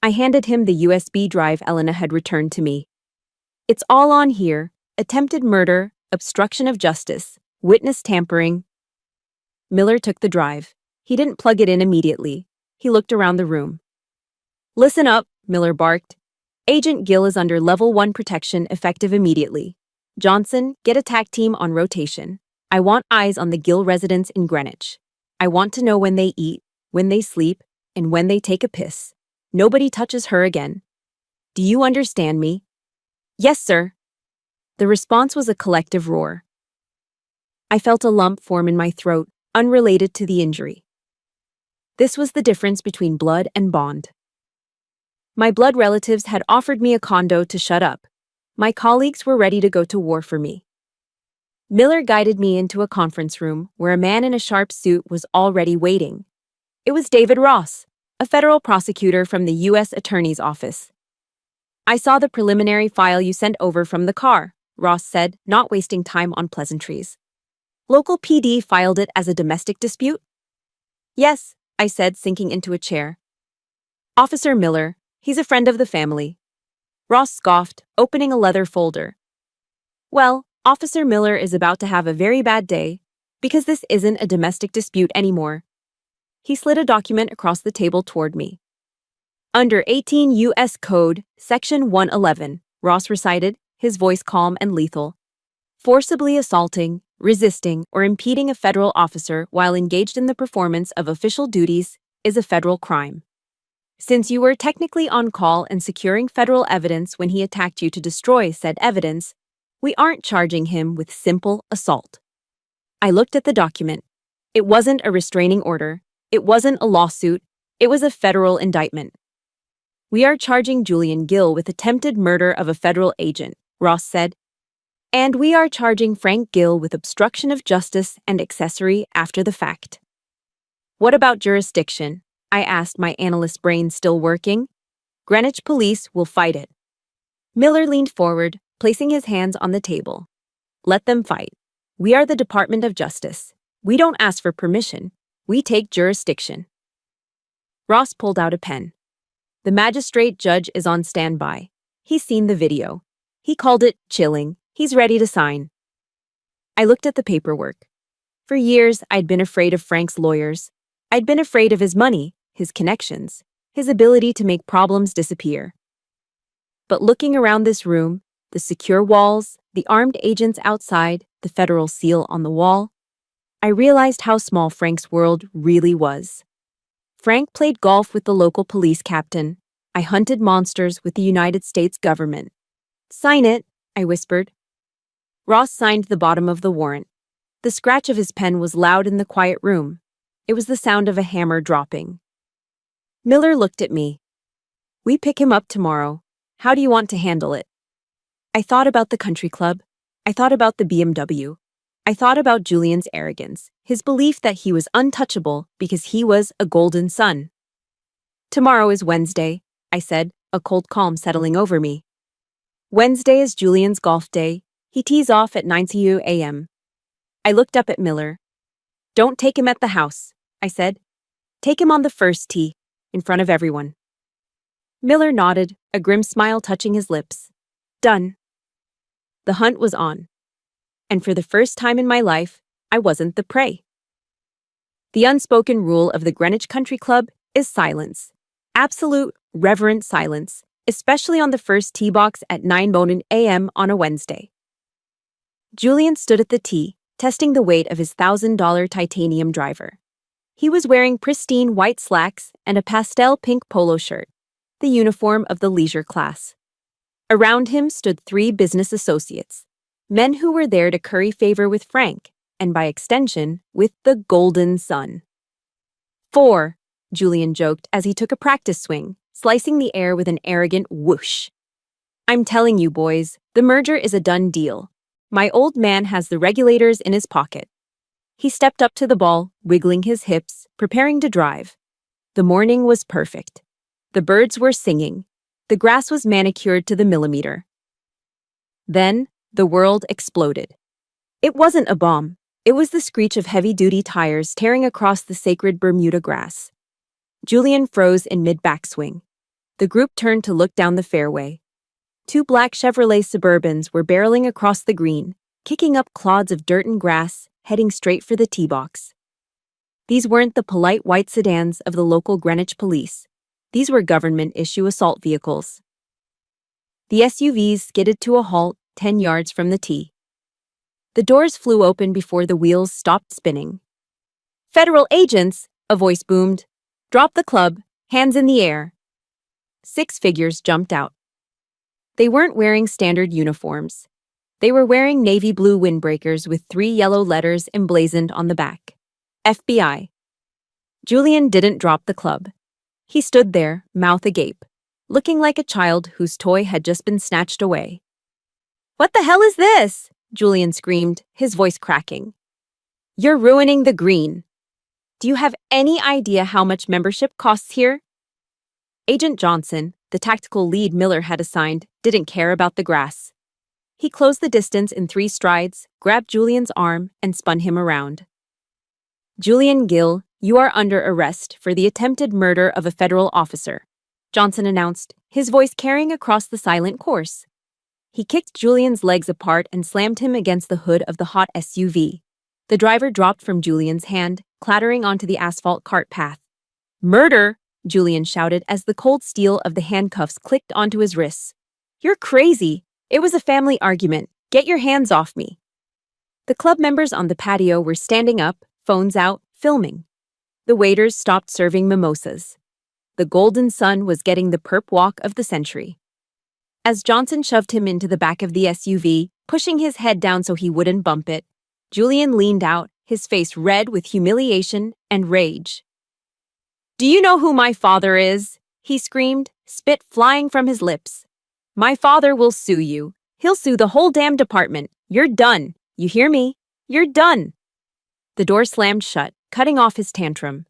I handed him the USB drive Elena had returned to me. It's all on here: attempted murder, obstruction of justice, witness tampering. Miller took the drive. He didn't plug it in immediately. He looked around the room. Listen up, Miller barked. Agent Gill is under level 1 protection effective immediately. Johnson, get a TAC team on rotation. I want eyes on the Gill residence in Greenwich. I want to know when they eat, when they sleep, and when they take a piss. Nobody touches her again. Do you understand me? Yes, sir. The response was a collective roar. I felt a lump form in my throat, unrelated to the injury. This was the difference between blood and bond. My blood relatives had offered me a condo to shut up. My colleagues were ready to go to war for me. Miller guided me into a conference room where a man in a sharp suit was already waiting. It was David Ross, a federal prosecutor from the U.S. Attorney's Office. I saw the preliminary file you sent over from the car, Ross said, not wasting time on pleasantries. Local PD filed it as a domestic dispute? Yes, I said, sinking into a chair. Officer Miller, he's a friend of the family. Ross scoffed, opening a leather folder. Well, Officer Miller is about to have a very bad day, because this isn't a domestic dispute anymore. He slid a document across the table toward me. Under 18 U.S. Code, Section 111, Ross recited, his voice calm and lethal. Forcibly assaulting, resisting, or impeding a federal officer while engaged in the performance of official duties is a federal crime. Since you were technically on call and securing federal evidence when he attacked you to destroy said evidence, we aren't charging him with simple assault. I looked at the document. It wasn't a restraining order. It wasn't a lawsuit. It was a federal indictment. We are charging Julian Gill with attempted murder of a federal agent, Ross said. And we are charging Frank Gill with obstruction of justice and accessory after the fact. What about jurisdiction? I asked, my analyst brain still working. Greenwich police will fight it. Miller leaned forward, placing his hands on the table. Let them fight. We are the Department of Justice. We don't ask for permission. We take jurisdiction. Ross pulled out a pen. The magistrate judge is on standby. He's seen the video. He called it chilling. He's ready to sign. I looked at the paperwork. For years, I'd been afraid of Frank's lawyers. I'd been afraid of his money, his connections, his ability to make problems disappear. But looking around this room, the secure walls, the armed agents outside, the federal seal on the wall, I realized how small Frank's world really was. Frank played golf with the local police captain. I hunted monsters with the United States government. Sign it, I whispered. Ross signed the bottom of the warrant. The scratch of his pen was loud in the quiet room. It was the sound of a hammer dropping. Miller looked at me. We pick him up tomorrow. How do you want to handle it? I thought about the country club. I thought about the BMW. I thought about Julian's arrogance, his belief that he was untouchable because he was a golden son. Tomorrow is Wednesday, I said, a cold calm settling over me. Wednesday is Julian's golf day. He tees off at 9 a.m. I looked up at Miller. Don't take him at the house, I said. Take him on the first tee, in front of everyone. Miller nodded, a grim smile touching his lips. Done. The hunt was on. And for the first time in my life, I wasn't the prey. The unspoken rule of the Greenwich Country Club is silence. Absolute, reverent silence, especially on the first tee box at 9 a.m. on a Wednesday. Julian stood at the tee, testing the weight of his $1,000 titanium driver. He was wearing pristine white slacks and a pastel pink polo shirt, the uniform of the leisure class. Around him stood 3 business associates, men who were there to curry favor with Frank, and by extension, with the golden son. 4, Julian joked as he took a practice swing, slicing the air with an arrogant whoosh. I'm telling you, boys, the merger is a done deal. My old man has the regulators in his pocket. He stepped up to the ball, wiggling his hips, preparing to drive. The morning was perfect. The birds were singing. The grass was manicured to the millimeter. Then, the world exploded. It wasn't a bomb. It was the screech of heavy-duty tires tearing across the sacred Bermuda grass. Julian froze in mid-backswing. The group turned to look down the fairway. 2 black Chevrolet Suburbans were barreling across the green, kicking up clods of dirt and grass, heading straight for the tee box. These weren't the polite white sedans of the local Greenwich police. These were government-issue assault vehicles. The SUVs skidded to a halt 10 yards from the tee. The doors flew open before the wheels stopped spinning. Federal agents, a voice boomed. Drop the club, hands in the air. 6 figures jumped out. They weren't wearing standard uniforms. They were wearing navy blue windbreakers with 3 yellow letters emblazoned on the back. FBI. Julian didn't drop the club. He stood there, mouth agape, looking like a child whose toy had just been snatched away. What the hell is this? Julian screamed, his voice cracking. You're ruining the green. Do you have any idea how much membership costs here? Agent Johnson, the tactical lead Miller had assigned, didn't care about the grass. He closed the distance in 3 strides, grabbed Julian's arm, and spun him around. Julian Gill, you are under arrest for the attempted murder of a federal officer, Johnson announced, his voice carrying across the silent course. He kicked Julian's legs apart and slammed him against the hood of the hot SUV. The driver dropped from Julian's hand, clattering onto the asphalt cart path. Murder! Julian shouted as the cold steel of the handcuffs clicked onto his wrists. You're crazy! It was a family argument. Get your hands off me. The club members on the patio were standing up, phones out, filming. The waiters stopped serving mimosas. The golden son was getting the perp walk of the century. As Johnson shoved him into the back of the SUV, pushing his head down so he wouldn't bump it, Julian leaned out, his face red with humiliation and rage. Do you know who my father is? He screamed, spit flying from his lips. My father will sue you. He'll sue the whole damn department. You're done. You hear me? You're done. The door slammed shut, cutting off his tantrum.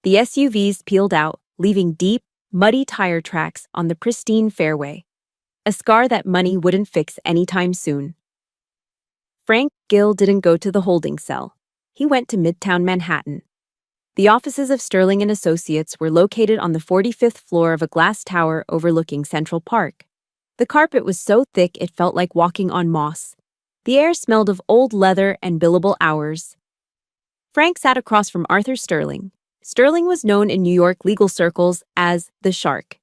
The SUVs peeled out, leaving deep, muddy tire tracks on the pristine fairway, a scar that money wouldn't fix anytime soon. Frank Gill didn't go to the holding cell. He went to Midtown Manhattan. The offices of Sterling and Associates were located on the 45th floor of a glass tower overlooking Central Park. The carpet was so thick it felt like walking on moss. The air smelled of old leather and billable hours. Frank sat across from Arthur Sterling. Sterling was known in New York legal circles as the Shark.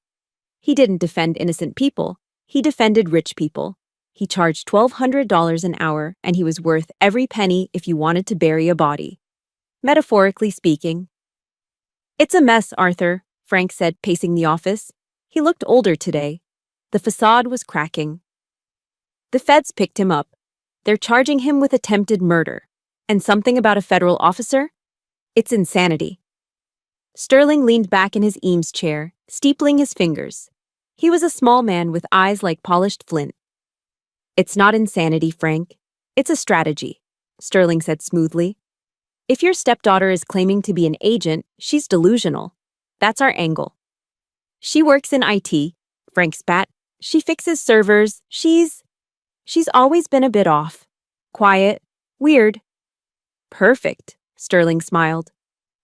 He didn't defend innocent people. He defended rich people. He charged $1,200 an hour, and he was worth every penny if you wanted to bury a body. Metaphorically speaking. It's a mess, Arthur, Frank said, pacing the office. He looked older today. The facade was cracking. The feds picked him up. They're charging him with attempted murder. And something about a federal officer? It's insanity. Sterling leaned back in his Eames chair, steepling his fingers. He was a small man with eyes like polished flint. It's not insanity, Frank. It's a strategy, Sterling said smoothly. If your stepdaughter is claiming to be an agent, she's delusional. That's our angle. She works in IT, Frank spat. She fixes servers. She's always been a bit off. Quiet. Weird. Perfect, Sterling smiled.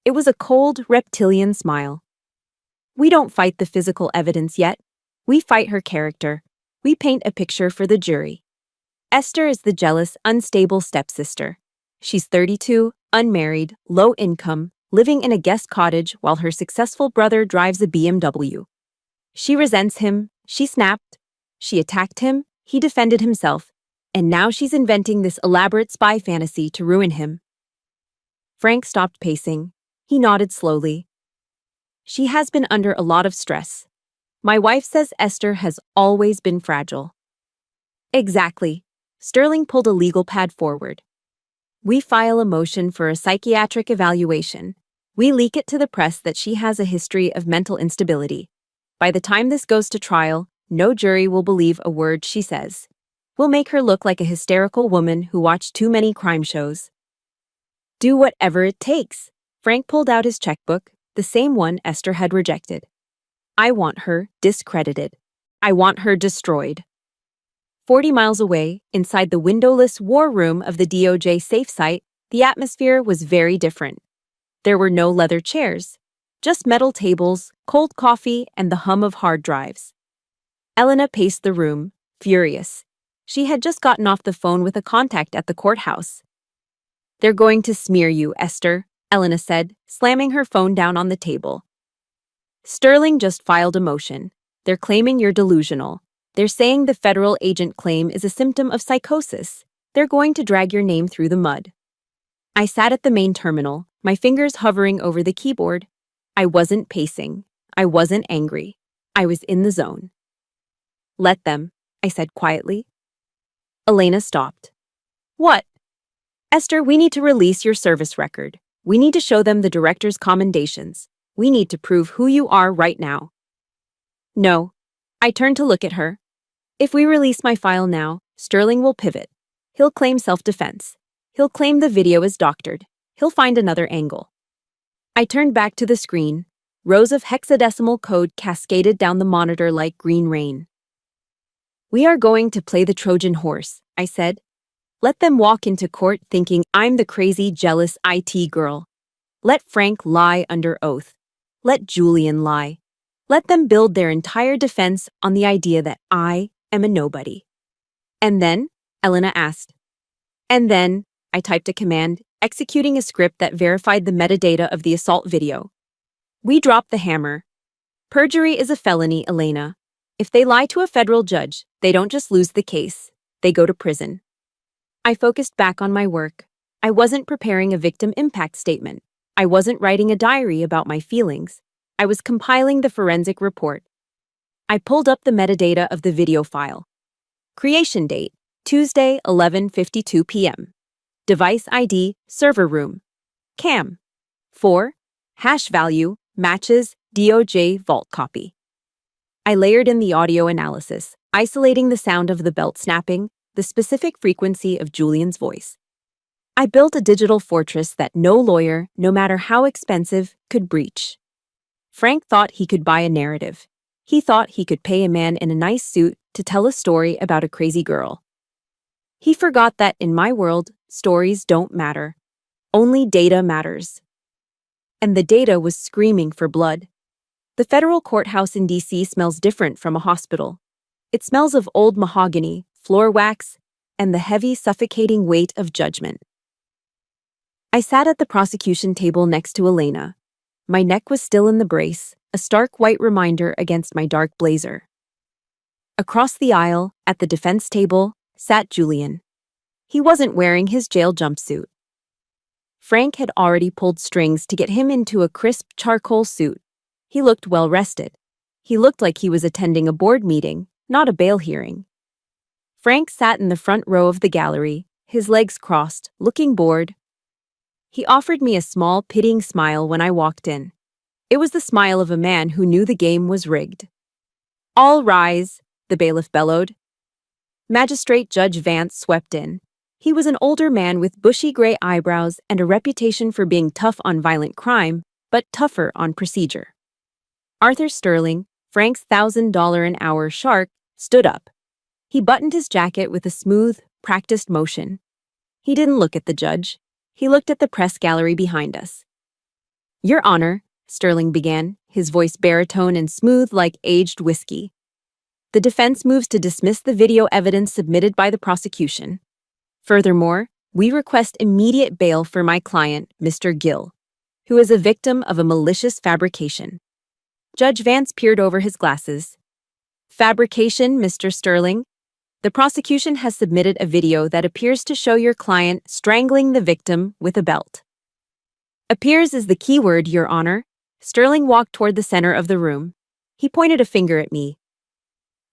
It was a cold, reptilian smile. We don't fight the physical evidence yet. We fight her character. We paint a picture for the jury. Esther is the jealous, unstable stepsister. She's 32, unmarried, low income, living in a guest cottage while her successful brother drives a BMW. She resents him. She snapped. She attacked him. He defended himself. And now she's inventing this elaborate spy fantasy to ruin him. Frank stopped pacing. He nodded slowly. She has been under a lot of stress. My wife says Esther has always been fragile. Exactly. Sterling pulled a legal pad forward. We file a motion for a psychiatric evaluation. We leak it to the press that she has a history of mental instability. By the time this goes to trial, no jury will believe a word she says. We'll make her look like a hysterical woman who watched too many crime shows. Do whatever it takes. Frank pulled out his checkbook, the same one Esther had rejected. I want her discredited. I want her destroyed. 40 miles away, inside the windowless war room of the DOJ safe site, the atmosphere was very different. There were no leather chairs, just metal tables, cold coffee, and the hum of hard drives. Elena paced the room, furious. She had just gotten off the phone with a contact at the courthouse. They're going to smear you, Esther, Elena said, slamming her phone down on the table. Sterling just filed a motion. They're claiming you're delusional. They're saying the federal agent claim is a symptom of psychosis. They're going to drag your name through the mud. I sat at the main terminal, my fingers hovering over the keyboard. I wasn't pacing. I wasn't angry. I was in the zone. Let them, I said quietly. Elena stopped. What? Esther, we need to release your service record. We need to show them the director's commendations. We need to prove who you are right now. No. I turned to look at her. If we release my file now, Sterling will pivot. He'll claim self-defense. He'll claim the video is doctored. He'll find another angle. I turned back to the screen. Rows of hexadecimal code cascaded down the monitor like green rain. We are going to play the Trojan horse, I said. Let them walk into court thinking I'm the crazy, jealous IT girl. Let Frank lie under oath. Let Julian lie. Let them build their entire defense on the idea that I am a nobody. And then, Elena asked. And then, I typed a command, executing a script that verified the metadata of the assault video. We dropped the hammer. Perjury is a felony, Elena. If they lie to a federal judge, they don't just lose the case. They go to prison. I focused back on my work. I wasn't preparing a victim impact statement. I wasn't writing a diary about my feelings. I was compiling the forensic report. I pulled up the metadata of the video file. Creation date, Tuesday, 11:52 p.m. Device ID, server room. CAM. 4. Hash value, matches, DOJ vault copy. I layered in the audio analysis, isolating the sound of the belt snapping, the specific frequency of Julian's voice. I built a digital fortress that no lawyer, no matter how expensive, could breach. Frank thought he could buy a narrative. He thought he could pay a man in a nice suit to tell a story about a crazy girl. He forgot that in my world, stories don't matter. Only data matters. And the data was screaming for blood. The federal courthouse in D.C. smells different from a hospital. It smells of old mahogany, floor wax, and the heavy, suffocating weight of judgment. I sat at the prosecution table next to Elena. My neck was still in the brace, a stark white reminder against my dark blazer. Across the aisle, at the defense table, sat Julian. He wasn't wearing his jail jumpsuit. Frank had already pulled strings to get him into a crisp charcoal suit. He looked well-rested. He looked like he was attending a board meeting, not a bail hearing. Frank sat in the front row of the gallery, his legs crossed, looking bored. He offered me a small, pitying smile when I walked in. It was the smile of a man who knew the game was rigged. "All rise," the bailiff bellowed. Magistrate Judge Vance swept in. He was an older man with bushy gray eyebrows and a reputation for being tough on violent crime, but tougher on procedure. Arthur Sterling, Frank's $1,000-an-hour shark, stood up. He buttoned his jacket with a smooth, practiced motion. He didn't look at the judge. He looked at the press gallery behind us. "Your Honor," Sterling began, his voice baritone and smooth like aged whiskey. "The defense moves to dismiss the video evidence submitted by the prosecution. Furthermore, we request immediate bail for my client, Mr. Gill, who is a victim of a malicious fabrication." Judge Vance peered over his glasses. "Fabrication, Mr. Sterling? The prosecution has submitted a video that appears to show your client strangling the victim with a belt." "Appears is the key word, Your Honor." Sterling walked toward the center of the room. He pointed a finger at me.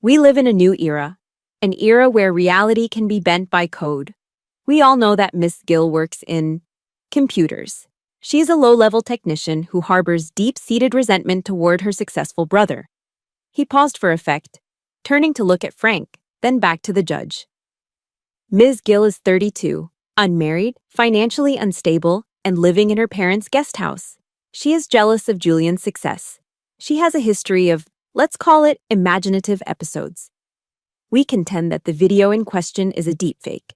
"We live in a new era, an era where reality can be bent by code. We all know that Miss Gill works in computers. She is a low-level technician who harbors deep-seated resentment toward her successful brother." He paused for effect, turning to look at Frank, then back to the judge. "Ms. Gill is 32, unmarried, financially unstable, and living in her parents' guest house. She is jealous of Julian's success. She has a history of, let's call it, imaginative episodes. We contend that the video in question is a deepfake,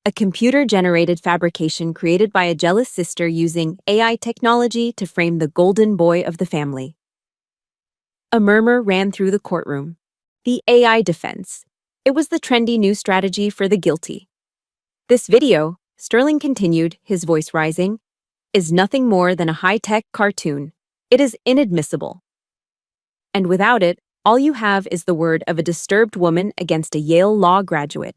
a computer-generated fabrication created by a jealous sister using AI technology to frame the golden boy of the family." A murmur ran through the courtroom. The AI defense. It was the trendy new strategy for the guilty. "This video," Sterling continued, his voice rising, "is nothing more than a high-tech cartoon. It is inadmissible. And without it, all you have is the word of a disturbed woman against a Yale law graduate."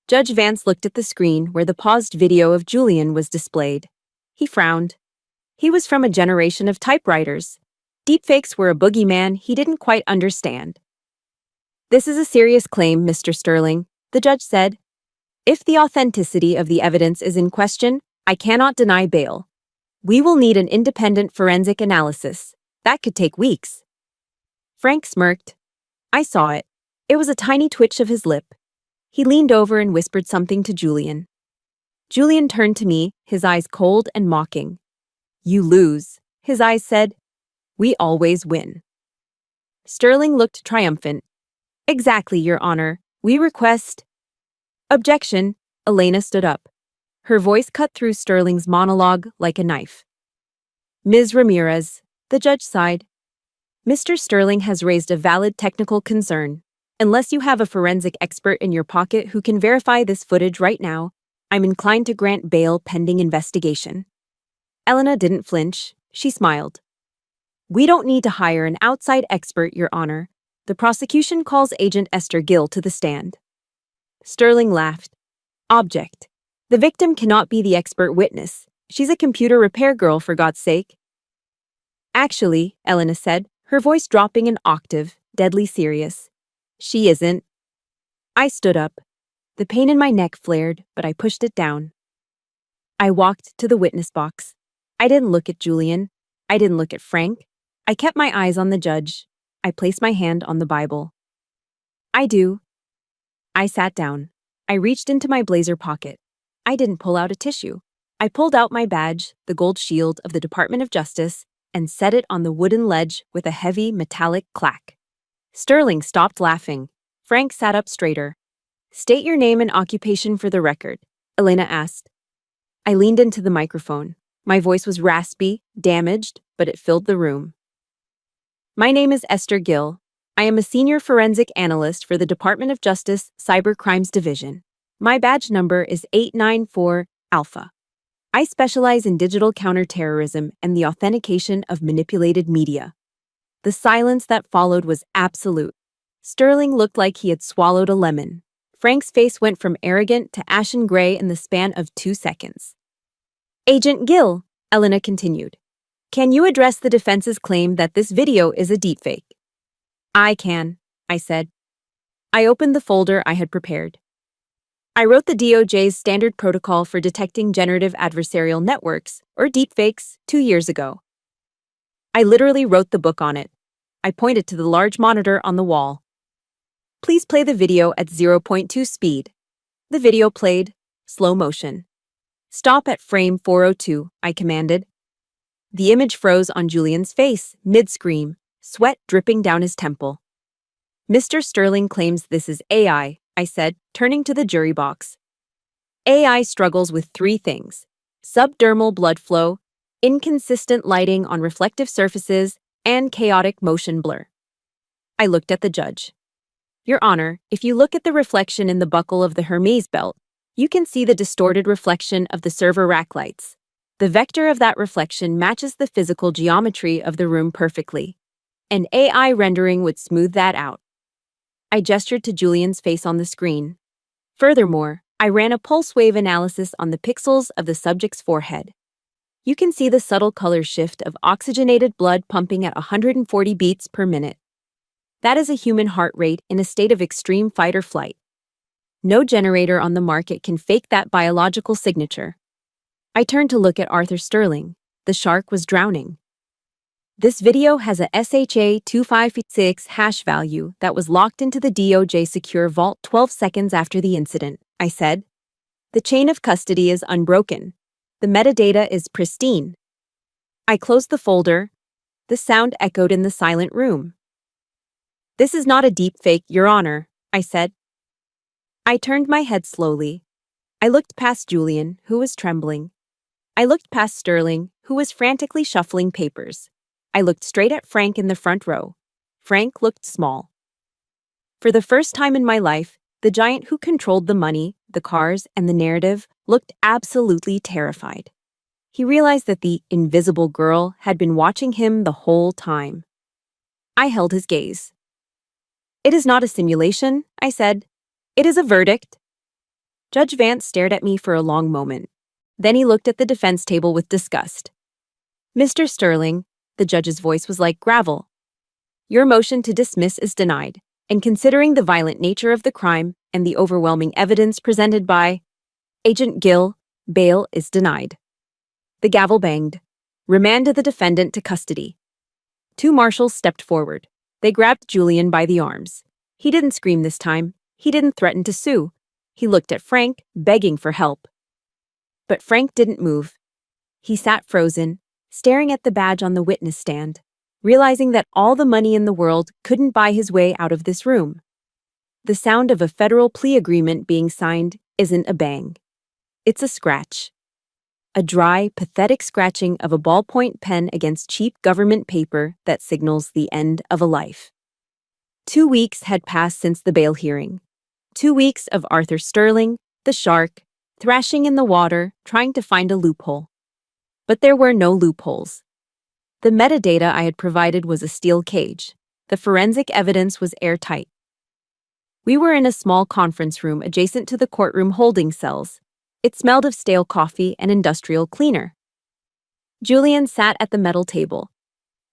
Judge Vance looked at the screen where the paused video of Julian was displayed. He frowned. He was from a generation of typewriters. Deepfakes were a boogeyman he didn't quite understand. "This is a serious claim, Mr. Sterling," the judge said. "If the authenticity of the evidence is in question, I cannot deny bail. We will need an independent forensic analysis. That could take weeks." Frank smirked. I saw it. It was a tiny twitch of his lip. He leaned over and whispered something to Julian. Julian turned to me, his eyes cold and mocking. "You lose," his eyes said. "We always win." Sterling looked triumphant. "Exactly, Your Honor. We request—" "Objection." Elena stood up. Her voice cut through Sterling's monologue like a knife. "Ms. Ramirez," the judge sighed. "Mr. Sterling has raised a valid technical concern. Unless you have a forensic expert in your pocket who can verify this footage right now, I'm inclined to grant bail pending investigation." Elena didn't flinch. She smiled. "We don't need to hire an outside expert, Your Honor. The prosecution calls Agent Esther Gill to the stand." Sterling laughed. "Object. The victim cannot be the expert witness. She's a computer repair girl, for God's sake." "Actually," Elena said, her voice dropping an octave, deadly serious, "she isn't." I stood up. The pain in my neck flared, but I pushed it down. I walked to the witness box. I didn't look at Julian. I didn't look at Frank. I kept my eyes on the judge. I placed my hand on the Bible. "I do." I sat down. I reached into my blazer pocket. I didn't pull out a tissue. I pulled out my badge, the gold shield of the Department of Justice, and set it on the wooden ledge with a heavy metallic clack. Sterling stopped laughing. Frank sat up straighter. "State your name and occupation for the record," Elena asked. I leaned into the microphone. My voice was raspy, damaged, but it filled the room. "My name is Esther Gill. I am a senior forensic analyst for the Department of Justice Cyber Crimes Division. My badge number is 894 Alpha. I specialize in digital counterterrorism and the authentication of manipulated media." The silence that followed was absolute. Sterling looked like he had swallowed a lemon. Frank's face went from arrogant to ashen gray in the span of 2 seconds. "Agent Gill," Elena continued, "can you address the defense's claim that this video is a deepfake?" "I can," I said. I opened the folder I had prepared. I wrote the DOJ's standard protocol for detecting generative adversarial networks, or deepfakes, 2 years ago. I literally wrote the book on it. I pointed to the large monitor on the wall. "Please play the video at 0.2 speed." The video played, slow motion. "Stop at frame 402, I commanded. The image froze on Julian's face, mid-scream, sweat dripping down his temple. "Mr. Sterling claims this is AI, I said, turning to the jury box. AI struggles with 3 things: subdermal blood flow, inconsistent lighting on reflective surfaces, and chaotic motion blur. I looked at the judge. "Your Honor, if you look at the reflection in the buckle of the Hermes belt, you can see the distorted reflection of the server rack lights. The vector of that reflection matches the physical geometry of the room perfectly. An AI rendering would smooth that out." I gestured to Julian's face on the screen. Furthermore, I ran a pulse wave analysis on the pixels of the subject's forehead. You can see the subtle color shift of oxygenated blood pumping at 140 beats per minute. That is a human heart rate in a state of extreme fight or flight. No generator on the market can fake that biological signature. I turned to look at Arthur Sterling. The shark was drowning. "This video has a SHA-256 hash value that was locked into the DOJ secure vault 12 seconds after the incident," I said. "The chain of custody is unbroken. The metadata is pristine." I closed the folder. The sound echoed in the silent room. "This is not a deepfake, Your Honor," I said. I turned my head slowly. I looked past Julian, who was trembling. I looked past Sterling, who was frantically shuffling papers. I looked straight at Frank in the front row. Frank looked small. For the first time in my life, the giant who controlled the money, the cars, and the narrative looked absolutely terrified. He realized that the invisible girl had been watching him the whole time. I held his gaze. "It is not a simulation," I said. "It is a verdict." Judge Vance stared at me for a long moment. Then he looked at the defense table with disgust. "Mr. Sterling," the judge's voice was like gravel, "your motion to dismiss is denied, and considering the violent nature of the crime and the overwhelming evidence presented by Agent Gill, bail is denied." The gavel banged. "Remanded the defendant to custody." 2 marshals stepped forward. They grabbed Julian by the arms. He didn't scream this time. He didn't threaten to sue. He looked at Frank, begging for help. But Frank didn't move. He sat frozen, staring at the badge on the witness stand, realizing that all the money in the world couldn't buy his way out of this room. The sound of a federal plea agreement being signed isn't a bang. It's a scratch. A dry, pathetic scratching of a ballpoint pen against cheap government paper that signals the end of a life. 2 weeks had passed since the bail hearing. 2 weeks of Arthur Sterling, the shark, thrashing in the water, trying to find a loophole. But there were no loopholes. The metadata I had provided was a steel cage. The forensic evidence was airtight. We were in a small conference room adjacent to the courtroom holding cells. It smelled of stale coffee and industrial cleaner. Julian sat at the metal table.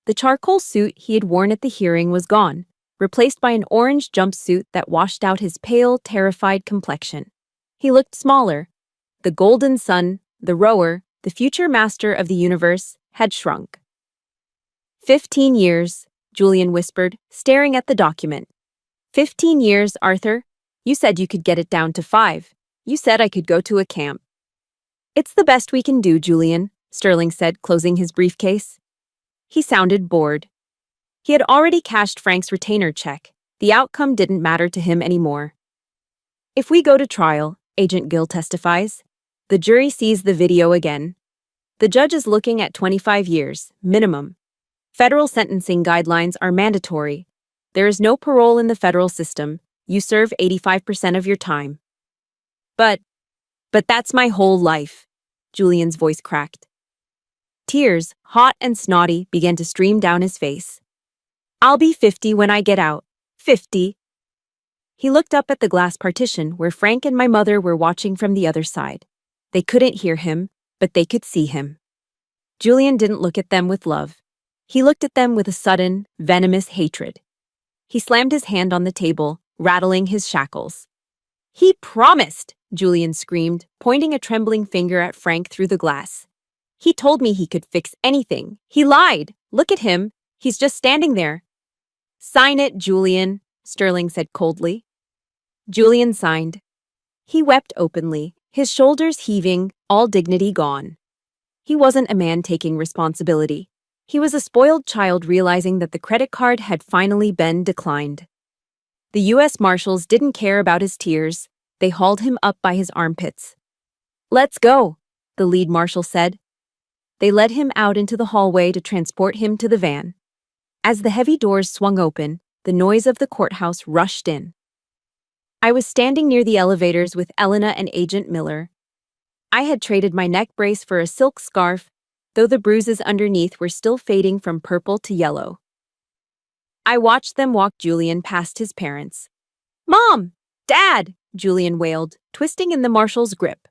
The charcoal suit he had worn at the hearing was gone, replaced by an orange jumpsuit that washed out his pale, terrified complexion. He looked smaller. The golden sun, the rower, the future master of the universe, had shrunk. 15 years, Julian whispered, staring at the document. 15 years, Arthur. You said you could get it down to 5. You said I could go to a camp. It's the best we can do, Julian, Sterling said, closing his briefcase. He sounded bored. He had already cashed Frank's retainer check. The outcome didn't matter to him anymore. If we go to trial, Agent Gill testifies, the jury sees the video again. The judge is looking at 25 years, minimum. Federal sentencing guidelines are mandatory. There is no parole in the federal system. You serve 85% of your time. But that's my whole life, Julian's voice cracked. Tears, hot and snotty, began to stream down his face. I'll be 50 when I get out. 50. He looked up at the glass partition where Frank and my mother were watching from the other side. They couldn't hear him, but they could see him. Julian didn't look at them with love. He looked at them with a sudden, venomous hatred. He slammed his hand on the table, rattling his shackles. He promised, Julian screamed, pointing a trembling finger at Frank through the glass. He told me he could fix anything. He lied. Look at him. He's just standing there. Sign it, Julian, Sterling said coldly. Julian signed. He wept openly, his shoulders heaving, all dignity gone. He wasn't a man taking responsibility. He was a spoiled child realizing that the credit card had finally been declined. The U.S. Marshals didn't care about his tears. They hauled him up by his armpits. Let's go, the lead marshal said. They led him out into the hallway to transport him to the van. As the heavy doors swung open, the noise of the courthouse rushed in. I was standing near the elevators with Elena and Agent Miller. I had traded my neck brace for a silk scarf, though the bruises underneath were still fading from purple to yellow. I watched them walk Julian past his parents. Mom! Dad! Julian wailed, twisting in the marshal's grip.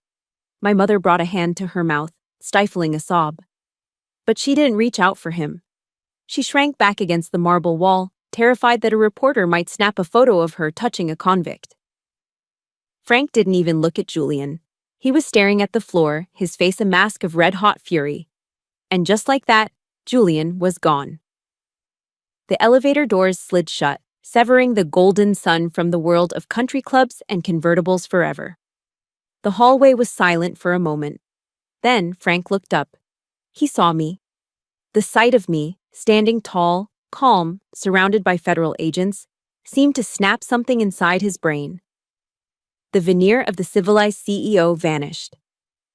My mother brought a hand to her mouth, stifling a sob. But she didn't reach out for him. She shrank back against the marble wall, terrified that a reporter might snap a photo of her touching a convict. Frank didn't even look at Julian. He was staring at the floor, his face a mask of red-hot fury. And just like that, Julian was gone. The elevator doors slid shut, severing the golden sun from the world of country clubs and convertibles forever. The hallway was silent for a moment. Then Frank looked up. He saw me. The sight of me, standing tall, calm, surrounded by federal agents, seemed to snap something inside his brain. The veneer of the civilized CEO vanished.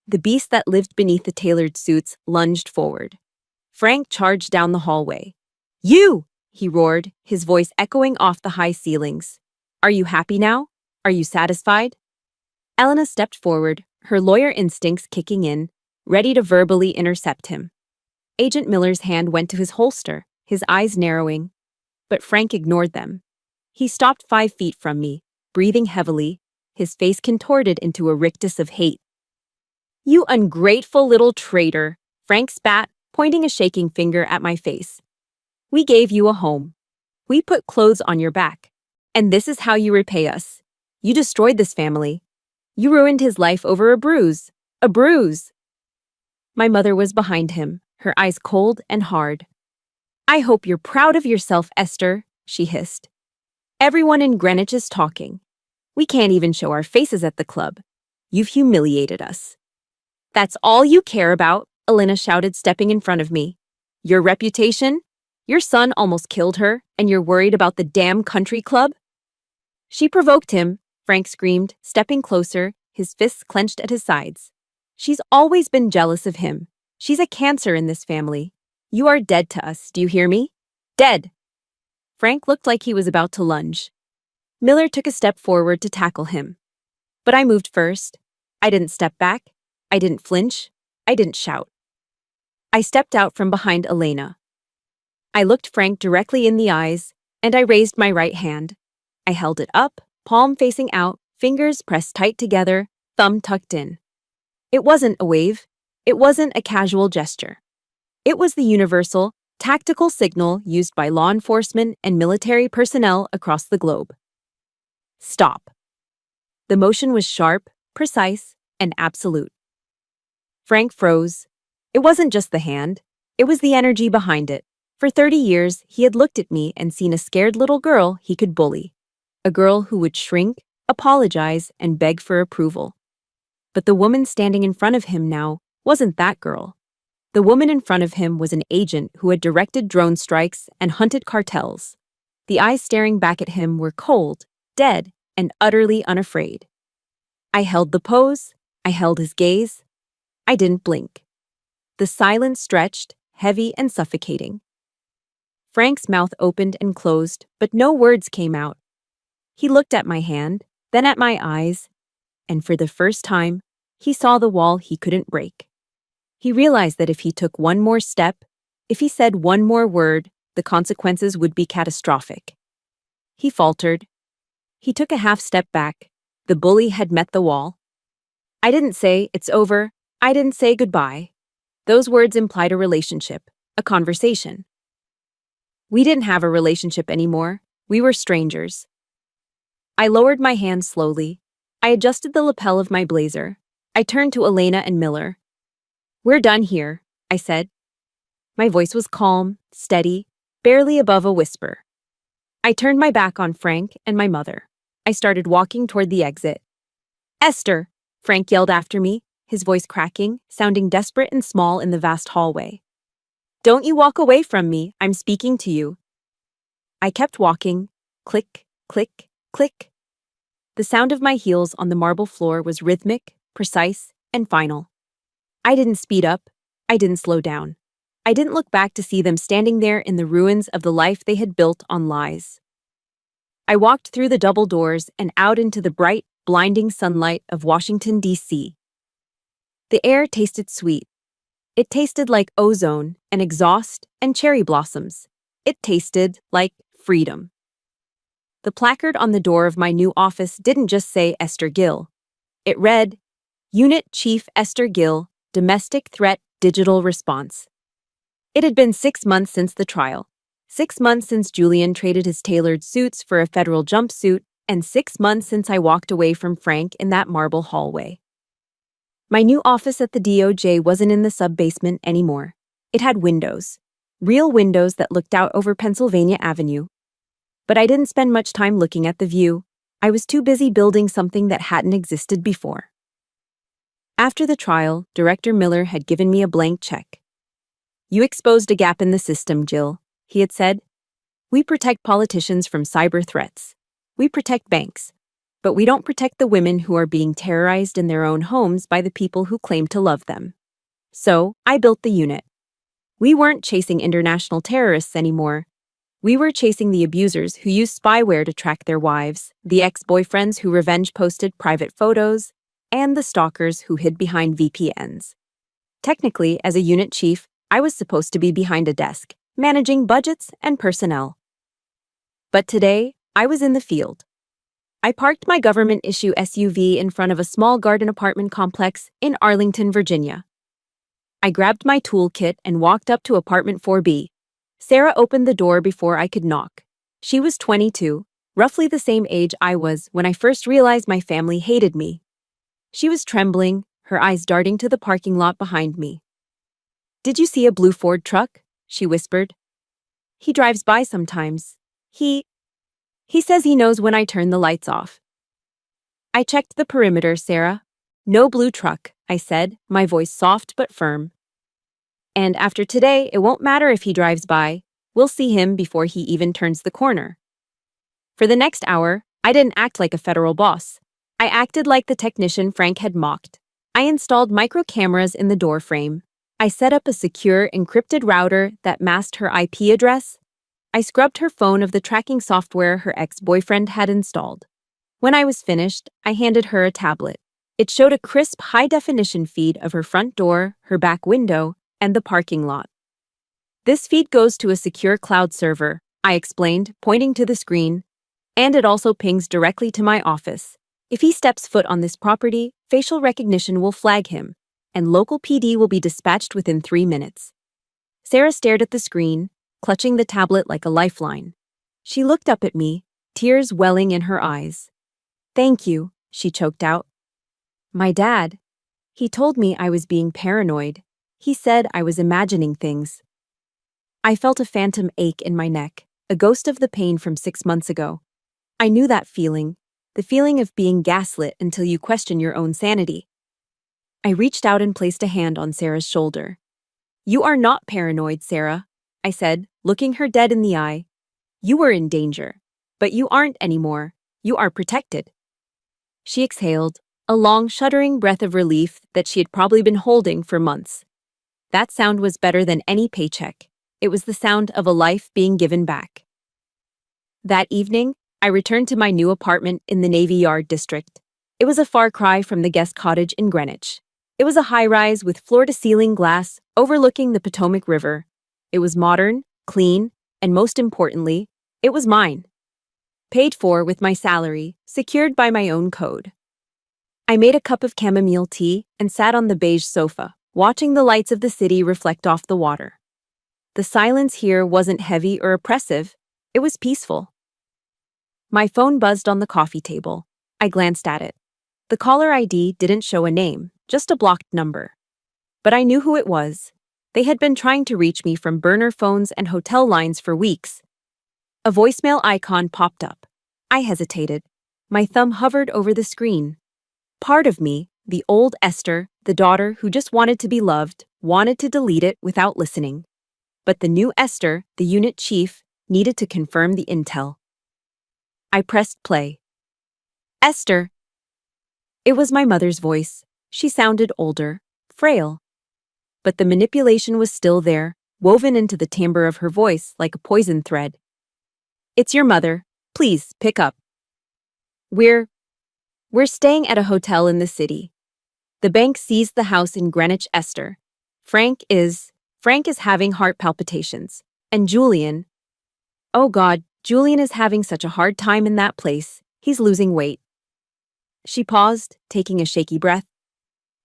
The beast that lived beneath the tailored suits lunged forward. Frank charged down the hallway. You! He roared, his voice echoing off the high ceilings. Are you happy now? Are you satisfied? Elena stepped forward, her lawyer instincts kicking in, ready to verbally intercept him. Agent Miller's hand went to his holster, his eyes narrowing. But Frank ignored them. He stopped 5 feet from me, breathing heavily, his face contorted into a rictus of hate. You ungrateful little traitor, Frank spat, pointing a shaking finger at my face. We gave you a home. We put clothes on your back. And this is how you repay us. You destroyed this family. You ruined his life over a bruise. A bruise. My mother was behind him, her eyes cold and hard. I hope you're proud of yourself, Esther, she hissed. Everyone in Greenwich is talking. We can't even show our faces at the club. You've humiliated us. That's all you care about, Elena shouted, stepping in front of me. Your reputation? Your son almost killed her, and you're worried about the damn country club? She provoked him, Frank screamed, stepping closer, his fists clenched at his sides. She's always been jealous of him. She's a cancer in this family. You are dead to us, do you hear me? Dead! Frank looked like he was about to lunge. Miller took a step forward to tackle him. But I moved first. I didn't step back. I didn't flinch. I didn't shout. I stepped out from behind Elena. I looked Frank directly in the eyes, and I raised my right hand. I held it up, palm facing out, fingers pressed tight together, thumb tucked in. It wasn't a wave. It wasn't a casual gesture. It was the universal, tactical signal used by law enforcement and military personnel across the globe. Stop. The motion was sharp, precise, and absolute. Frank froze. It wasn't just the hand. It was the energy behind it. For 30 years, he had looked at me and seen a scared little girl he could bully. A girl who would shrink, a apologize, and beg for approval. But the woman standing in front of him now wasn't that girl. The woman in front of him was an agent who had directed drone strikes and hunted cartels. The eyes staring back at him were cold, dead, and utterly unafraid. I held the pose, I held his gaze. I didn't blink. The silence stretched, heavy and suffocating. Frank's mouth opened and closed, but no words came out. He looked at my hand, then at my eyes, and for the first time, he saw the wall he couldn't break. He realized that if he took one more step, if he said one more word, the consequences would be catastrophic. He faltered. He took a half step back. The bully had met the wall. I didn't say, "It's over." I didn't say goodbye. Those words implied a relationship, a conversation. We didn't have a relationship anymore. We were strangers. I lowered my hand slowly. I adjusted the lapel of my blazer. I turned to Elena and Miller. "We're done here," I said. My voice was calm, steady, barely above a whisper. I turned my back on Frank and my mother. I started walking toward the exit. "Esther!" Frank yelled after me, his voice cracking, sounding desperate and small in the vast hallway. "Don't you walk away from me, I'm speaking to you." I kept walking. Click, click, click. The sound of my heels on the marble floor was rhythmic, precise, and final. I didn't speed up. I didn't slow down. I didn't look back to see them standing there in the ruins of the life they had built on lies. I walked through the double doors and out into the bright, blinding sunlight of Washington, D.C. The air tasted sweet. It tasted like ozone and exhaust and cherry blossoms. It tasted like freedom. The placard on the door of my new office didn't just say Esther Gill. It read, "Unit Chief Esther Gill, Domestic Threat Digital Response." It had been 6 months since the trial, 6 months since Julian traded his tailored suits for a federal jumpsuit, and 6 months since I walked away from Frank in that marble hallway. My new office at the DOJ wasn't in the sub-basement anymore. It had windows, real windows that looked out over Pennsylvania Avenue. But I didn't spend much time looking at the view. I was too busy building something that hadn't existed before. After the trial, Director Miller had given me a blank check. "You exposed a gap in the system, Jill," he had said. "We protect politicians from cyber threats. We protect banks. But we don't protect the women who are being terrorized in their own homes by the people who claim to love them." So, I built the unit. We weren't chasing international terrorists anymore. We were chasing the abusers who used spyware to track their wives, the ex-boyfriends who revenge-posted private photos, and the stalkers who hid behind VPNs. Technically, as a unit chief, I was supposed to be behind a desk, managing budgets and personnel. But today, I was in the field. I parked my government-issue SUV in front of a small garden apartment complex in Arlington, Virginia. I grabbed my toolkit and walked up to apartment 4B. Sarah opened the door before I could knock. She was 22, roughly the same age I was when I first realized my family hated me. She was trembling, her eyes darting to the parking lot behind me. "Did you see a blue Ford truck?" she whispered. "He drives by sometimes. He says he knows when I turn the lights off." I checked the perimeter, Sarah. "No blue truck," I said, my voice soft but firm. "And after today, it won't matter if he drives by. We'll see him before he even turns the corner." For the next hour, I didn't act like a federal boss. I acted like the technician Frank had mocked. I installed micro cameras in the door frame. I set up a secure, encrypted router that masked her IP address. I scrubbed her phone of the tracking software her ex-boyfriend had installed. When I was finished, I handed her a tablet. It showed a crisp, high-definition feed of her front door, her back window, and the parking lot. "This feed goes to a secure cloud server," I explained, pointing to the screen, "and it also pings directly to my office. If he steps foot on this property, facial recognition will flag him, and local PD will be dispatched within 3 minutes." Sarah stared at the screen, clutching the tablet like a lifeline. She looked up at me, tears welling in her eyes. "Thank you," she choked out. "My dad. He told me I was being paranoid. He said I was imagining things." I felt a phantom ache in my neck, a ghost of the pain from 6 months ago. I knew that feeling, the feeling of being gaslit until you question your own sanity. I reached out and placed a hand on Sarah's shoulder. "You are not paranoid, Sarah," I said, looking her dead in the eye. "You were in danger, but you aren't anymore. You are protected." She exhaled, a long, shuddering breath of relief that she had probably been holding for months. That sound was better than any paycheck. It was the sound of a life being given back. That evening, I returned to my new apartment in the Navy Yard district. It was a far cry from the guest cottage in Greenwich. It was a high-rise with floor-to-ceiling glass overlooking the Potomac River. It was modern, clean, and most importantly, it was mine. Paid for with my salary, secured by my own code. I made a cup of chamomile tea and sat on the beige sofa, watching the lights of the city reflect off the water. The silence here wasn't heavy or oppressive, it was peaceful. My phone buzzed on the coffee table. I glanced at it. The caller ID didn't show a name, just a blocked number. But I knew who it was. They had been trying to reach me from burner phones and hotel lines for weeks. A voicemail icon popped up. I hesitated. My thumb hovered over the screen. Part of me, the old Esther, the daughter who just wanted to be loved, wanted to delete it without listening. But the new Esther, the unit chief, needed to confirm the intel. I pressed play. "Esther." It was my mother's voice. She sounded older, frail. But the manipulation was still there, woven into the timbre of her voice like a poison thread. "It's your mother. Please, pick up. We're staying at a hotel in the city. The bank seized the house in Greenwich, Esther. Frank is having heart palpitations. And Julian, oh God, Julian is having such a hard time in that place. He's losing weight." She paused, taking a shaky breath.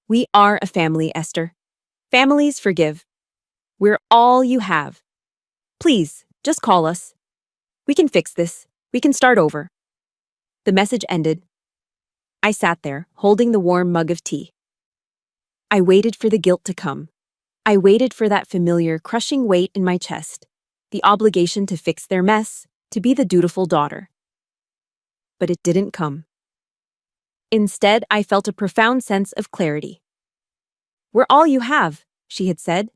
"We are a family, Esther. Families forgive. We're all you have. Please, just call us. We can fix this. We can start over." The message ended. I sat there, holding the warm mug of tea. I waited for the guilt to come. I waited for that familiar, crushing weight in my chest, the obligation to fix their mess, to be the dutiful daughter. But it didn't come. Instead, I felt a profound sense of clarity. "We're all you have," she had said.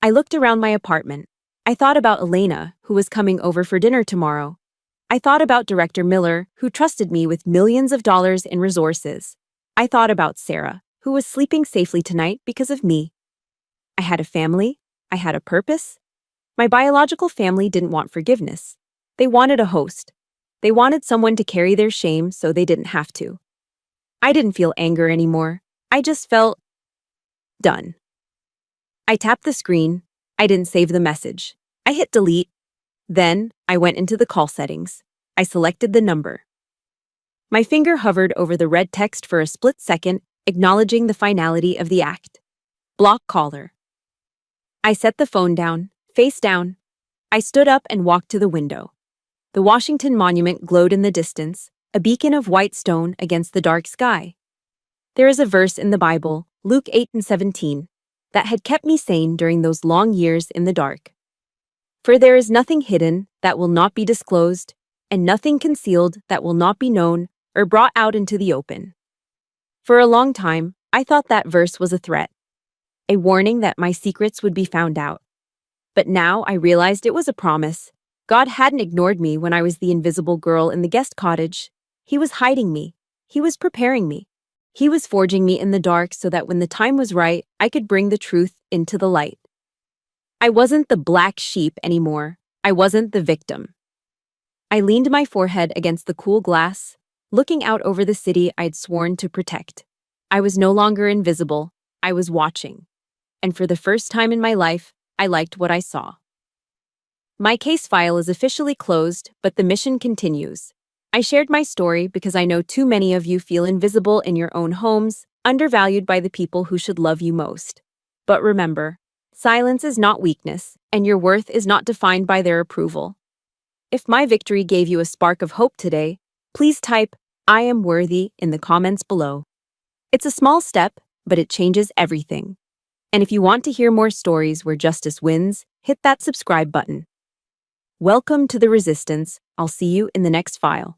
I looked around my apartment. I thought about Elena, who was coming over for dinner tomorrow. I thought about Director Miller, who trusted me with millions of dollars in resources. I thought about Sarah, who was sleeping safely tonight because of me. I had a family. I had a purpose. My biological family didn't want forgiveness. They wanted a host. They wanted someone to carry their shame so they didn't have to. I didn't feel anger anymore. I just felt done. I tapped the screen. I didn't save the message. I hit delete. Then, I went into the call settings. I selected the number. My finger hovered over the red text for a split second, acknowledging the finality of the act. Block caller. I set the phone down, face down. I stood up and walked to the window. The Washington Monument glowed in the distance, a beacon of white stone against the dark sky. There is a verse in the Bible, Luke 8:17, that had kept me sane during those long years in the dark. "For there is nothing hidden that will not be disclosed, and nothing concealed that will not be known or brought out into the open." For a long time, I thought that verse was a threat, a warning that my secrets would be found out. But now I realized it was a promise. God hadn't ignored me when I was the invisible girl in the guest cottage. He was hiding me. He was preparing me. He was forging me in the dark so that when the time was right, I could bring the truth into the light. I wasn't the black sheep anymore. I wasn't the victim. I leaned my forehead against the cool glass, looking out over the city I'd sworn to protect. I was no longer invisible. I was watching. And for the first time in my life, I liked what I saw. My case file is officially closed, but the mission continues. I shared my story because I know too many of you feel invisible in your own homes, undervalued by the people who should love you most. But remember, silence is not weakness, and your worth is not defined by their approval. If my victory gave you a spark of hope today, please type, "I am worthy" in the comments below. It's a small step, but it changes everything. And if you want to hear more stories where justice wins, hit that subscribe button. Welcome to the resistance. I'll see you in the next file.